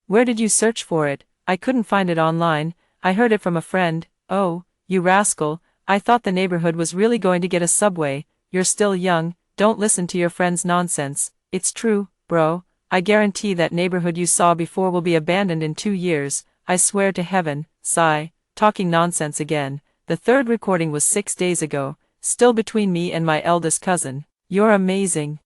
Where did you search for it? I couldn't find it online. I heard it from a friend. Oh, you rascal, I thought the neighborhood was really going to get a subway. You're still young, don't listen to your friend's nonsense. It's true, bro. I guarantee that neighborhood you saw before will be abandoned in 2 years. I swear to heaven. Sigh, talking nonsense again. The third recording was 6 days ago, still between me and my eldest cousin. You're amazing.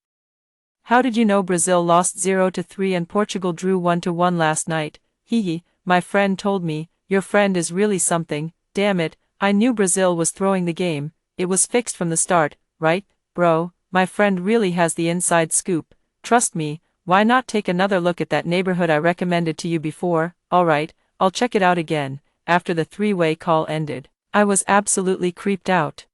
How did you know Brazil lost 0-3 and Portugal drew 1-1 last night? Hee, my friend told me. Your friend is really something. Damn it, I knew Brazil was throwing the game. It was fixed from the start, right, bro? My friend really has the inside scoop. Trust me, why not take another look at that neighborhood I recommended to you before? Alright, I'll check it out again. After the 3-way call ended, I was absolutely creeped out.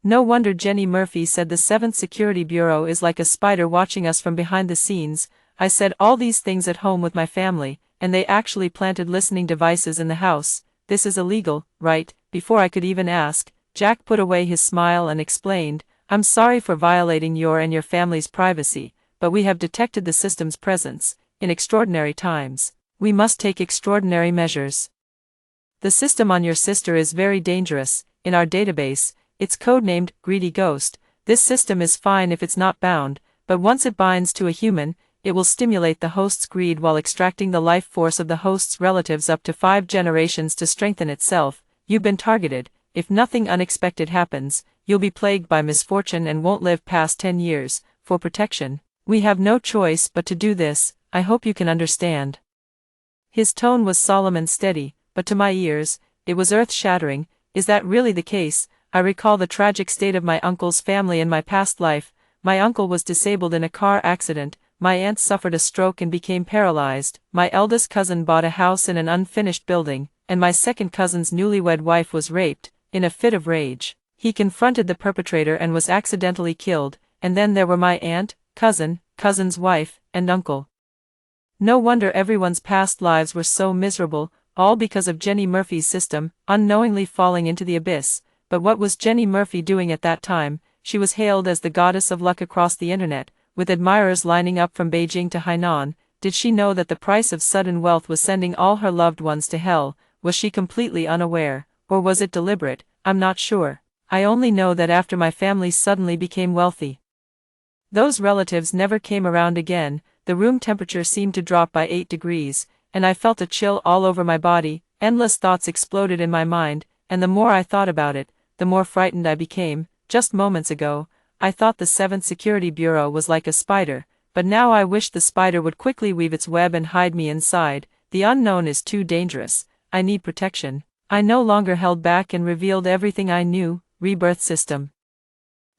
No wonder Jenny Murphy said the 7th Security Bureau is like a spider watching us from behind the scenes. I said all these things at home with my family, and they actually planted listening devices in the house. This is illegal, right? Before I could even ask, Jack put away his smile and explained, I'm sorry for violating your and your family's privacy, but we have detected the system's presence. In extraordinary times, we must take extraordinary measures. The system on your sister is very dangerous. In our database, it's codenamed Greedy Ghost. This system is fine if it's not bound, but once it binds to a human, it will stimulate the host's greed while extracting the life force of the host's relatives up to 5 generations to strengthen itself. You've been targeted. If nothing unexpected happens, you'll be plagued by misfortune and won't live past 10 years. For protection, we have no choice but to do this. I hope you can understand. His tone was solemn and steady, but to my ears, it was earth-shattering. Is that really the case? I recall the tragic state of my uncle's family in my past life. My uncle was disabled in a car accident, my aunt suffered a stroke and became paralyzed, my eldest cousin bought a house in an unfinished building, and my second cousin's newlywed wife was raped. In a fit of rage, he confronted the perpetrator and was accidentally killed, and then there were my aunt, cousin's wife, and uncle. No wonder everyone's past lives were so miserable, all because of Jenny Murphy's system, unknowingly falling into the abyss. But what was Jenny Murphy doing at that time? She was hailed as the goddess of luck across the internet, with admirers lining up from Beijing to Hainan. Did she know that the price of sudden wealth was sending all her loved ones to hell? Was she completely unaware, or was it deliberate? I'm not sure. I only know that after my family suddenly became wealthy, those relatives never came around again. The room temperature seemed to drop by 8 degrees, and I felt a chill all over my body. Endless thoughts exploded in my mind, and the more I thought about it, the more frightened I became. Just moments ago, I thought the 7th Security Bureau was like a spider, but now I wish the spider would quickly weave its web and hide me inside. The unknown is too dangerous. I need protection. I no longer held back and revealed everything I knew. Rebirth system.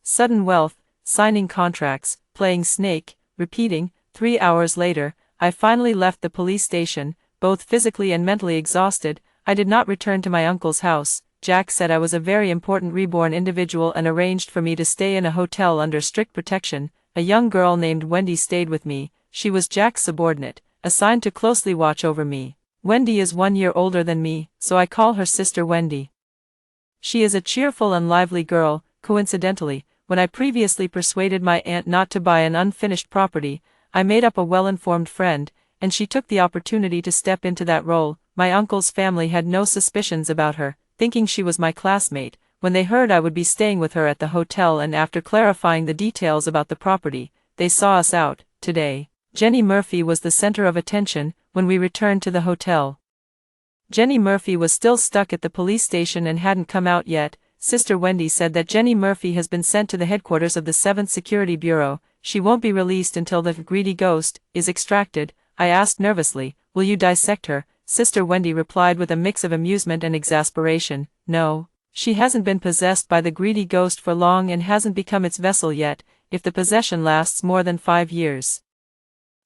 Sudden wealth, signing contracts, playing snake, repeating. 3 hours later, I finally left the police station, both physically and mentally exhausted. I did not return to my uncle's house. Jack said I was a very important reborn individual and arranged for me to stay in a hotel under strict protection. A young girl named Wendy stayed with me. She was Jack's subordinate, assigned to closely watch over me. Wendy is 1 year older than me, so I call her Sister Wendy. She is a cheerful and lively girl. Coincidentally, when I previously persuaded my aunt not to buy an unfinished property, I made up a well-informed friend, and she took the opportunity to step into that role. My uncle's family had no suspicions about her, thinking she was my classmate. When they heard I would be staying with her at the hotel and after clarifying the details about the property, they saw us out. Today, Jenny Murphy was the center of attention. When we returned to the hotel, Jenny Murphy was still stuck at the police station and hadn't come out yet. Sister Wendy said that Jenny Murphy has been sent to the headquarters of the 7th Security Bureau. She won't be released until the greedy ghost is extracted. I asked nervously, will you dissect her? Sister Wendy replied with a mix of amusement and exasperation, no, She hasn't been possessed by the greedy ghost for long and hasn't become its vessel yet, if the possession lasts more than 5 years.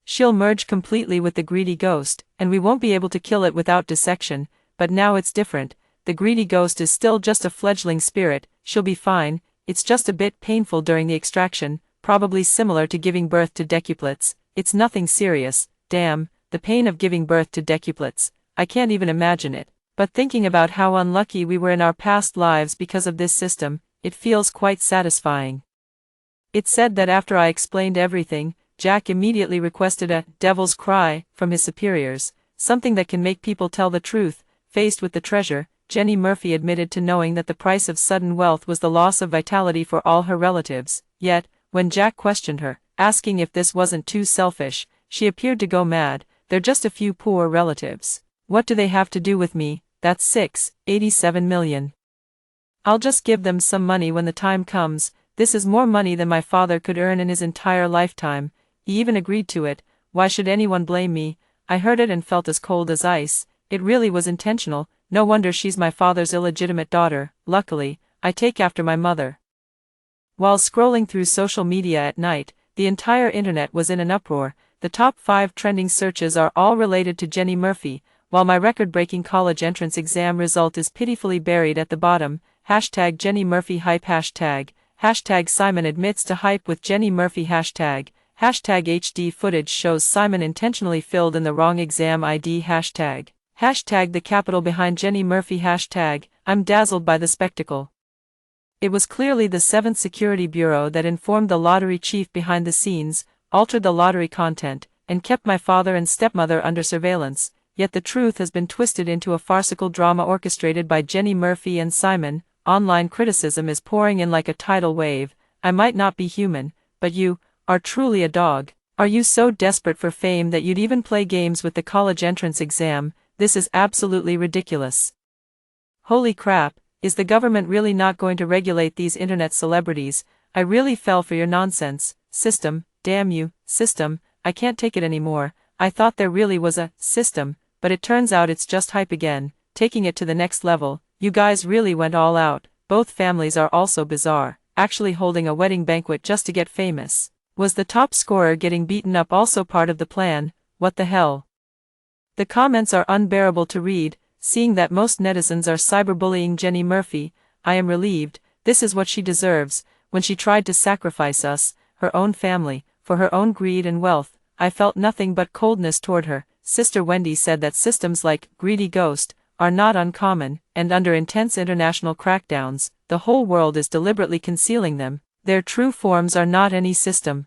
She'll merge completely with the greedy ghost, and we won't be able to kill it without dissection, but now it's different. The greedy ghost is still just a fledgling spirit. She'll be fine, it's just a bit painful during the extraction, probably similar to giving birth to decuplets. It's nothing serious. Damn, the pain of giving birth to decuplets, I can't even imagine it. But thinking about how unlucky we were in our past lives because of this system, it feels quite satisfying. It said that after I explained everything, Jack immediately requested a devil's cry from his superiors, something that can make people tell the truth. Faced with the treasure, Jenny Murphy admitted to knowing that the price of sudden wealth was the loss of vitality for all her relatives. Yet, when Jack questioned her, asking if this wasn't too selfish, she appeared to go mad. They're just a few poor relatives. What do they have to do with me? That's $87 million. I'll just give them some money when the time comes. This is more money than my father could earn in his entire lifetime. He even agreed to it. Why should anyone blame me? I heard it and felt as cold as ice. It really was intentional. No wonder she's my father's illegitimate daughter. Luckily, I take after my mother. While scrolling through social media at night, the entire internet was in an uproar. The top 5 trending searches are all related to Jenny Murphy, while my record-breaking college entrance exam result is pitifully buried at the bottom. Hashtag Jenny Murphy hype. Hashtag Simon admits to hype with Jenny Murphy. Hashtag HD footage shows Simon intentionally filled in the wrong exam ID. Hashtag the capital behind Jenny Murphy. Hashtag I'm dazzled by the spectacle. It was clearly the 7th Security Bureau that informed the lottery chief behind the scenes, altered the lottery content, and kept my father and stepmother under surveillance. Yet the truth has been twisted into a farcical drama orchestrated by Jenny Murphy and Simon. Online criticism is pouring in like a tidal wave. I might not be human, but you are truly a dog. Are you so desperate for fame that you'd even play games with the college entrance exam? This is absolutely ridiculous. Holy crap, is the government really not going to regulate these internet celebrities? I really fell for your nonsense. System, damn you, system, I can't take it anymore. I thought there really was a system, but it turns out it's just hype again, taking it to the next level. You guys really went all out. Both families are also bizarre, actually holding a wedding banquet just to get famous. Was the top scorer getting beaten up also part of the plan? What the hell? The comments are unbearable to read, seeing that most netizens are cyberbullying Jenny Murphy. I am relieved. This is what she deserves. When she tried to sacrifice us, her own family, for her own greed and wealth, I felt nothing but coldness toward her. Sister Wendy said that systems like greedy ghost are not uncommon, and under intense international crackdowns, the whole world is deliberately concealing them. Their true forms are not any system,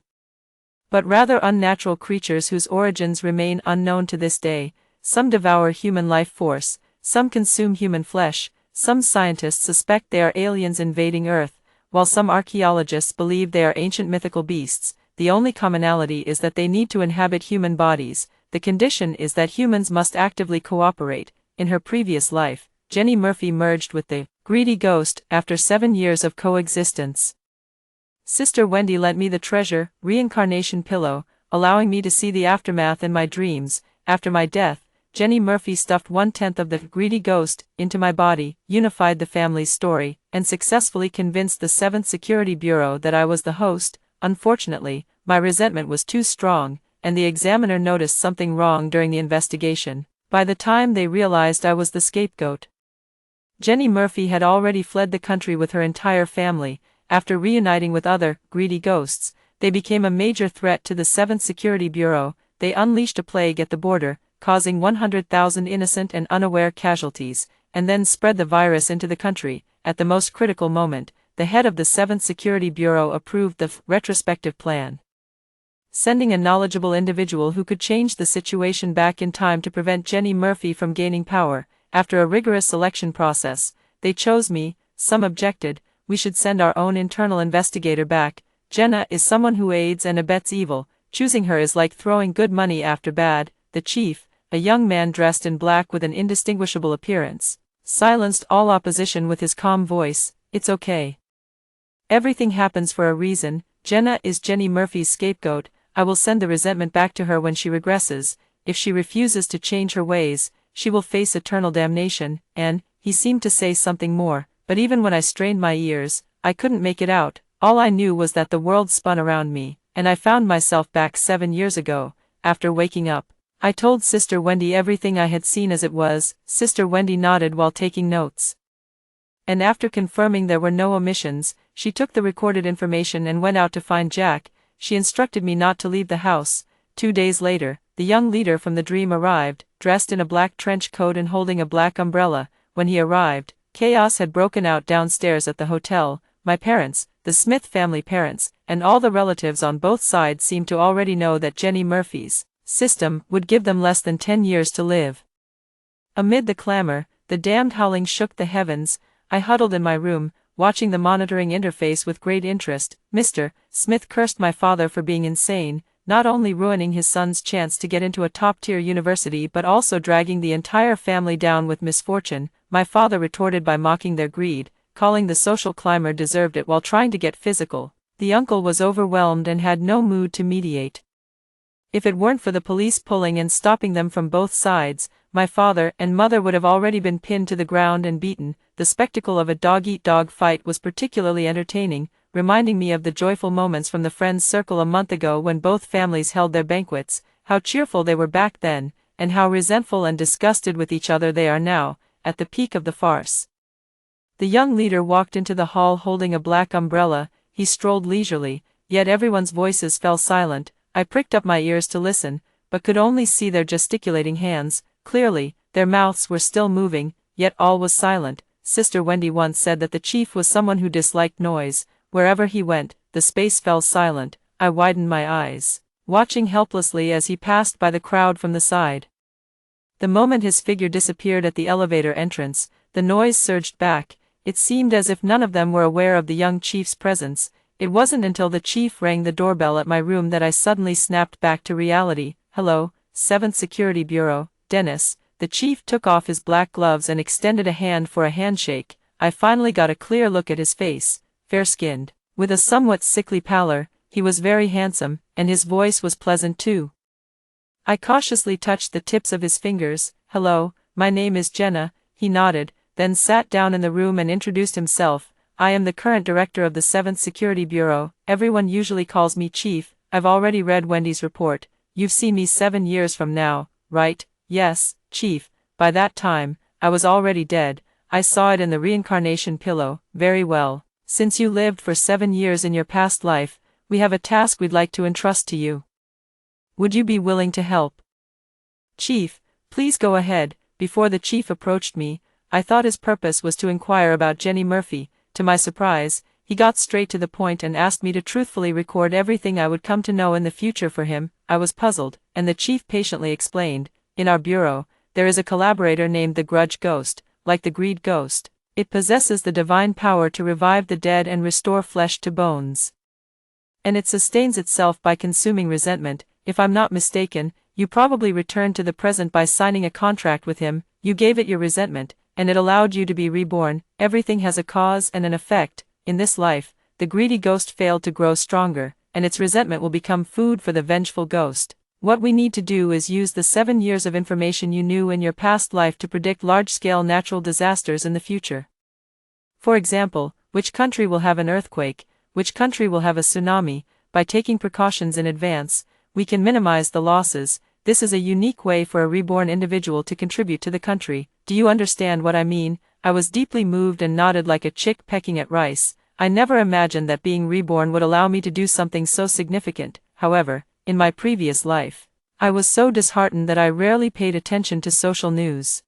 but rather unnatural creatures whose origins remain unknown to this day. Some devour human life force, some consume human flesh, some scientists suspect they are aliens invading Earth, while some archaeologists believe they are ancient mythical beasts. The only commonality is that they need to inhabit human bodies. The condition is that humans must actively cooperate. In her previous life, Jenny Murphy merged with the greedy ghost after 7 years of coexistence. Sister Wendy lent me the treasure reincarnation pillow, allowing me to see the aftermath in my dreams. After my death, Jenny Murphy stuffed 1/10 of the greedy ghost into my body, unified the family's story, and successfully convinced the 7th Security Bureau that I was the host. Unfortunately, my resentment was too strong, and the examiner noticed something wrong during the investigation. By the time they realized I was the scapegoat, Jenny Murphy had already fled the country with her entire family. After reuniting with other greedy ghosts, they became a major threat to the 7th Security Bureau. They unleashed a plague at the border, causing 100,000 innocent and unaware casualties, and then spread the virus into the country. At the most critical moment, the head of the 7th Security Bureau approved the retrospective plan, sending a knowledgeable individual who could change the situation back in time to prevent Jenny Murphy from gaining power. After a rigorous selection process, they chose me. Some objected, we should send our own internal investigator back. Jenna is someone who aids and abets evil. Choosing her is like throwing good money after bad. The chief, a young man dressed in black with an indistinguishable appearance, silenced all opposition with his calm voice. It's okay. Everything happens for a reason. Jenna is Jenny Murphy's scapegoat. I will send the resentment back to her when she regresses. If she refuses to change her ways, she will face eternal damnation. And he seemed to say something more. but even when I strained my ears, I couldn't make it out. All I knew was that the world spun around me, and I found myself back 7 years ago, after waking up. I told Sister Wendy everything I had seen as it was. Sister Wendy nodded while taking notes. And after confirming there were no omissions, she took the recorded information and went out to find Jack. She instructed me not to leave the house. 2 days later, the young leader from the dream arrived, dressed in a black trench coat and holding a black umbrella. When he arrived, chaos had broken out downstairs at the hotel. My parents, the Smith family parents, and all the relatives on both sides seemed to already know that Jenny Murphy's system would give them less than 10 years to live. Amid the clamor, the damned howling shook the heavens. I huddled in my room, watching the monitoring interface with great interest. Mr. Smith cursed my father for being insane, not only ruining his son's chance to get into a top-tier university but also dragging the entire family down with misfortune. My father retorted by mocking their greed, calling the social climber deserved it while trying to get physical. The uncle was overwhelmed and had no mood to mediate. If it weren't for the police pulling and stopping them from both sides, my father and mother would have already been pinned to the ground and beaten. The spectacle of a dog-eat-dog fight was particularly entertaining, reminding me of the joyful moments from the Friends Circle a month ago when both families held their banquets. How cheerful they were back then, and how resentful and disgusted with each other they are now, at the peak of the farce. The young leader walked into the hall holding a black umbrella. He strolled leisurely, yet everyone's voices fell silent. I pricked up my ears to listen, but could only see their gesticulating hands. Clearly, their mouths were still moving, yet all was silent. Sister Wendy once said that the chief was someone who disliked noise. Wherever he went, the space fell silent. I widened my eyes, watching helplessly as he passed by the crowd from the side. The moment his figure disappeared at the elevator entrance, the noise surged back. It seemed as if none of them were aware of the young chief's presence. It wasn't until the chief rang the doorbell at my room that I suddenly snapped back to reality. "Hello, 7th Security Bureau, Dennis." The chief took off his black gloves and extended a hand for a handshake. I finally got a clear look at his face. Fair-skinned, with a somewhat sickly pallor, he was very handsome, and his voice was pleasant too. I cautiously touched the tips of his fingers. "Hello, my name is Jenna." He nodded, then sat down in the room and introduced himself. "I am the current director of the 7th Security Bureau. Everyone usually calls me Chief. I've already read Wendy's report. You've seen me 7 years from now, right?" "Yes, Chief. By that time, I was already dead. I saw it in the reincarnation pillow." "Very well. Since you lived for 7 years in your past life, we have a task we'd like to entrust to you. Would you be willing to help?" "Chief, please go ahead." Before the chief approached me, I thought his purpose was to inquire about Jenny Murphy. To my surprise, he got straight to the point and asked me to truthfully record everything I would come to know in the future for him. I was puzzled, and the chief patiently explained, "In our bureau, there is a collaborator named the Grudge Ghost. Like the Greed Ghost, it possesses the divine power to revive the dead and restore flesh to bones. And it sustains itself by consuming resentment. If I'm not mistaken, you probably returned to the present by signing a contract with him. You gave it your resentment, and it allowed you to be reborn. Everything has a cause and an effect. In this life, the greedy ghost failed to grow stronger, and its resentment will become food for the vengeful ghost. What we need to do is use the 7 years of information you knew in your past life to predict large-scale natural disasters in the future. For example, which country will have an earthquake, which country will have a tsunami. By taking precautions in advance, we can minimize the losses. This is a unique way for a reborn individual to contribute to the country. Do you understand what I mean?" I was deeply moved and nodded like a chick pecking at rice. I never imagined that being reborn would allow me to do something so significant. However, in my previous life, I was so disheartened that I rarely paid attention to social news.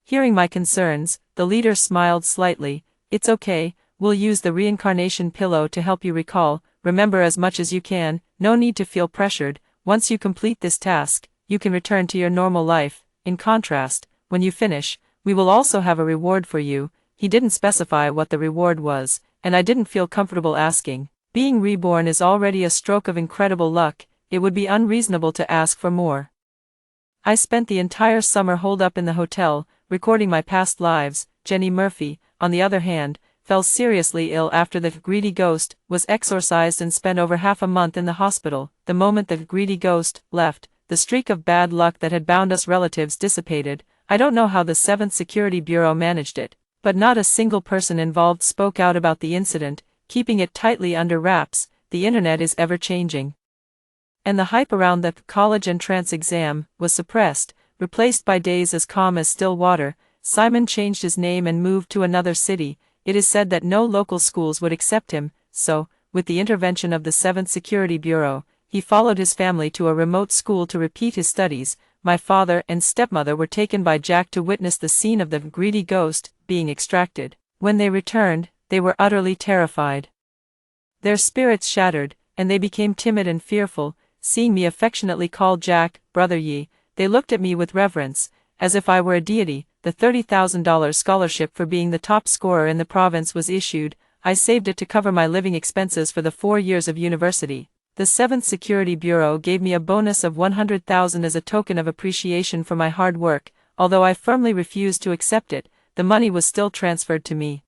Hearing my concerns, the leader smiled slightly. "It's okay, we'll use the reincarnation pillow to help you recall. Remember as much as you can. No need to feel pressured. Once you complete this task, you can return to your normal life. In contrast, when you finish, we will also have a reward for you." He didn't specify what the reward was, and I didn't feel comfortable asking. Being reborn is already a stroke of incredible luck. It would be unreasonable to ask for more. I spent the entire summer holed up in the hotel, recording my past lives. Jenny Murphy, on the other hand, fell seriously ill after the greedy ghost was exorcised and spent over half a month in the hospital. The moment the greedy ghost left, the streak of bad luck that had bound us relatives dissipated. I don't know how the 7th Security Bureau managed it, But not a single person involved spoke out about the incident, keeping it tightly under wraps. The internet is ever-changing. And the hype around the college entrance exam was suppressed, replaced by days as calm as still water. Simon changed his name and moved to another city. It is said that no local schools would accept him, so, with the intervention of the 7th Security Bureau, he followed his family to a remote school to repeat his studies. My father and stepmother were taken by Jack to witness the scene of the greedy ghost being extracted. When they returned, they were utterly terrified. Their spirits shattered, and they became timid and fearful. Seeing me affectionately called Jack, brother Yi, they looked at me with reverence, as if I were a deity. The $30,000 scholarship for being the top scorer in the province was issued. I saved it to cover my living expenses for the 4 years of university. The 7th Security Bureau gave me a bonus of $100,000 as a token of appreciation for my hard work. Although I firmly refused to accept it, the money was still transferred to me.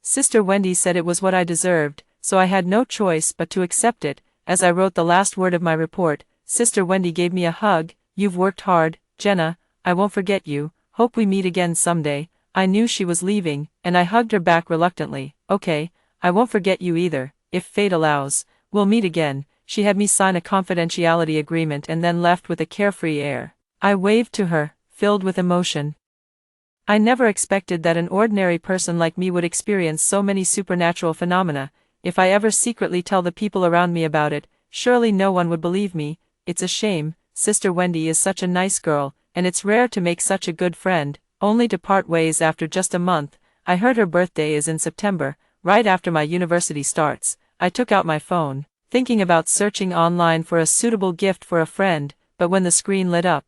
Sister Wendy said it was what I deserved, so I had no choice but to accept it. As I wrote the last word of my report, Sister Wendy gave me a hug. "You've worked hard, Jenna. I won't forget you. Hope we meet again someday." I knew she was leaving, and I hugged her back reluctantly. "Okay, I won't forget you either. If fate allows, we'll meet again." She had me sign a confidentiality agreement and then left with a carefree air. I waved to her, filled with emotion. I never expected that an ordinary person like me would experience so many supernatural phenomena. If I ever secretly tell the people around me about it, surely no one would believe me. It's a shame. Sister Wendy is such a nice girl, and it's rare to make such a good friend, only to part ways after just a month. I heard her birthday is in September, right after my university starts. I took out my phone, thinking about searching online for a suitable gift for a friend, but when the screen lit up,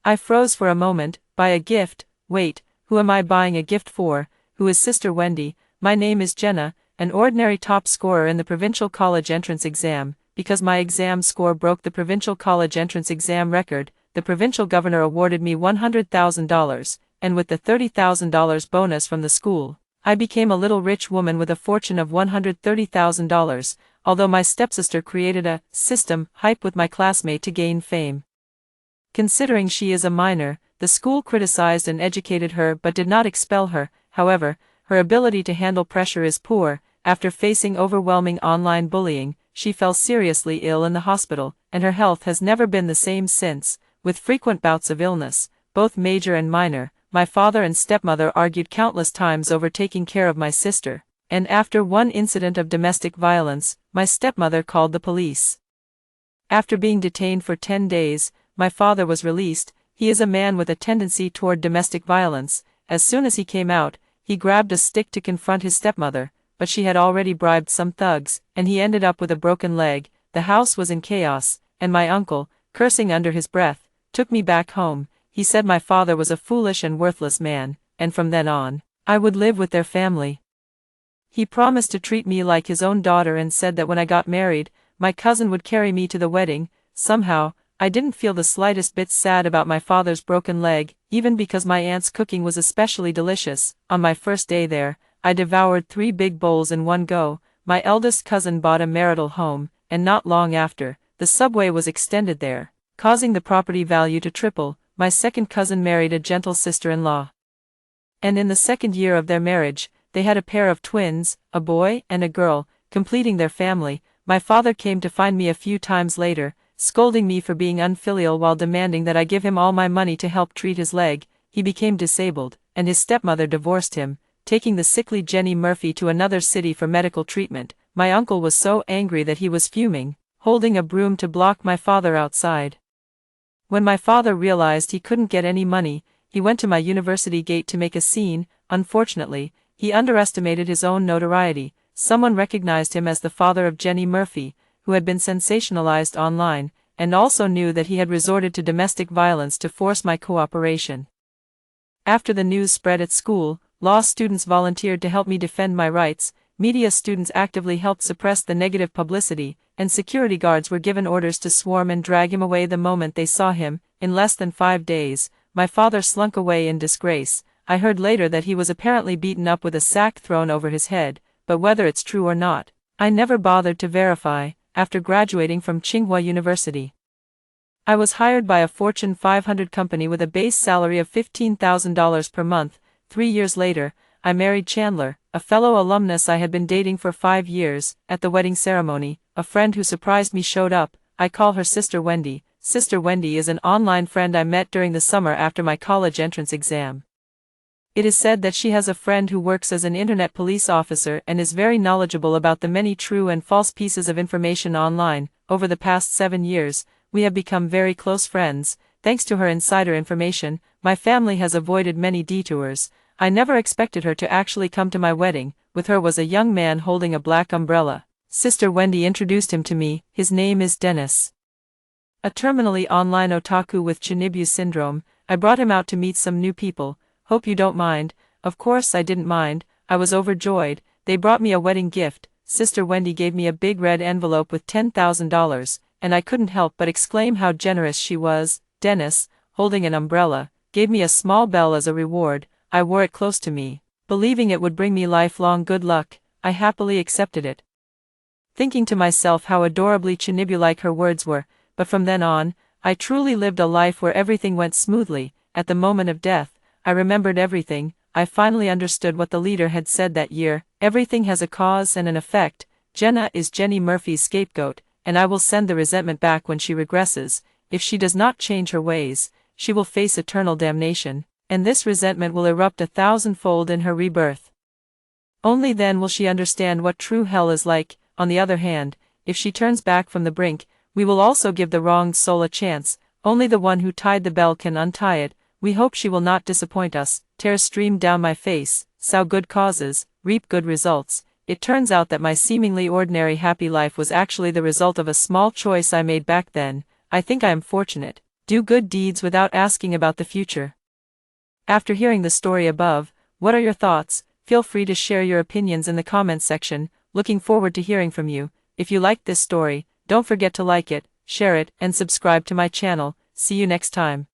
I froze for a moment. Buy a gift? Wait, who am I buying a gift for? Who is Sister Wendy? My name is Jenna, an ordinary top scorer in the provincial college entrance exam. Because my exam score broke the provincial college entrance exam record, the provincial governor awarded me $100,000, and with the $30,000 bonus from the school, I became a little rich woman with a fortune of $130,000, although my stepsister created a system hype with my classmate to gain fame. Considering she is a minor, the school criticized and educated her but did not expel her. However, her ability to handle pressure is poor. After facing overwhelming online bullying, she fell seriously ill in the hospital, and her health has never been the same since, with frequent bouts of illness, both major and minor. My father and stepmother argued countless times over taking care of my sister, and after one incident of domestic violence, my stepmother called the police. After being detained for 10 days, my father was released. He is a man with a tendency toward domestic violence. As soon as he came out, he grabbed a stick to confront his stepmother, but she had already bribed some thugs, and he ended up with a broken leg. The house was in chaos, and my uncle, cursing under his breath, took me back home. He said my father was a foolish and worthless man, and from then on, I would live with their family. He promised to treat me like his own daughter and said that when I got married, my cousin would carry me to the wedding. Somehow, I didn't feel the slightest bit sad about my father's broken leg, even because my aunt's cooking was especially delicious. On my first day there, I devoured 3 big bowls in one go. My eldest cousin bought a marital home, and not long after, the subway was extended there, causing the property value to triple. My second cousin married a gentle sister-in-law. And in the second year of their marriage, they had a pair of twins, a boy and a girl, completing their family. My father came to find me a few times later, scolding me for being unfilial while demanding that I give him all my money to help treat his leg. He became disabled, and his stepmother divorced him, taking the sickly Jenny Murphy to another city for medical treatment. My uncle was so angry that he was fuming, holding a broom to block my father outside. When my father realized he couldn't get any money, he went to my university gate to make a scene. Unfortunately, he underestimated his own notoriety. Someone recognized him as the father of Jenny Murphy, who had been sensationalized online, and also knew that he had resorted to domestic violence to force my cooperation. After the news spread at school, law students volunteered to help me defend my rights, media students actively helped suppress the negative publicity, and security guards were given orders to swarm and drag him away the moment they saw him. In less than 5 days, my father slunk away in disgrace. I heard later that he was apparently beaten up with a sack thrown over his head, but whether it's true or not, I never bothered to verify. After graduating from Tsinghua University, I was hired by a Fortune 500 company with a base salary of $15,000 per month. 3 years later, I married Chandler, a fellow alumnus I had been dating for 5 years. At the wedding ceremony, a friend who surprised me showed up. I call her Sister Wendy. Sister Wendy is an online friend I met during the summer after my college entrance exam. It is said that she has a friend who works as an internet police officer and is very knowledgeable about the many true and false pieces of information online. Over the past 7 years, we have become very close friends. Thanks to her insider information, my family has avoided many detours. I never expected her to actually come to my wedding. With her was a young man holding a black umbrella. Sister Wendy introduced him to me. His name is Dennis. A terminally online otaku with Chinibu syndrome. I brought him out to meet some new people. Hope you don't mind. Of course I didn't mind. I was overjoyed. They brought me a wedding gift. Sister Wendy gave me a big red envelope with $10,000, and I couldn't help but exclaim how generous she was. Dennis, holding an umbrella, gave me a small bell as a reward. I wore it close to me. Believing it would bring me lifelong good luck, I happily accepted it. Thinking to myself how adorably Chinibu-like her words were, but from then on, I truly lived a life where everything went smoothly. At the moment of death, I remembered everything. I finally understood what the leader had said that year. Everything has a cause and an effect. Jenna is Jenny Murphy's scapegoat, and I will send the resentment back when she regresses. If she does not change her ways, she will face eternal damnation, and this resentment will erupt 1,000-fold in her rebirth. Only then will she understand what true hell is like. On the other hand, if she turns back from the brink, we will also give the wronged soul a chance. Only the one who tied the bell can untie it. We hope she will not disappoint us. Tears streamed down my face. Sow good causes, reap good results. It turns out that my seemingly ordinary happy life was actually the result of a small choice I made back then. I think I am fortunate. Do good deeds without asking about the future. After hearing the story above, what are your thoughts? Feel free to share your opinions in the comments section. Looking forward to hearing from you. If you liked this story, don't forget to like it, share it, and subscribe to my channel. See you next time.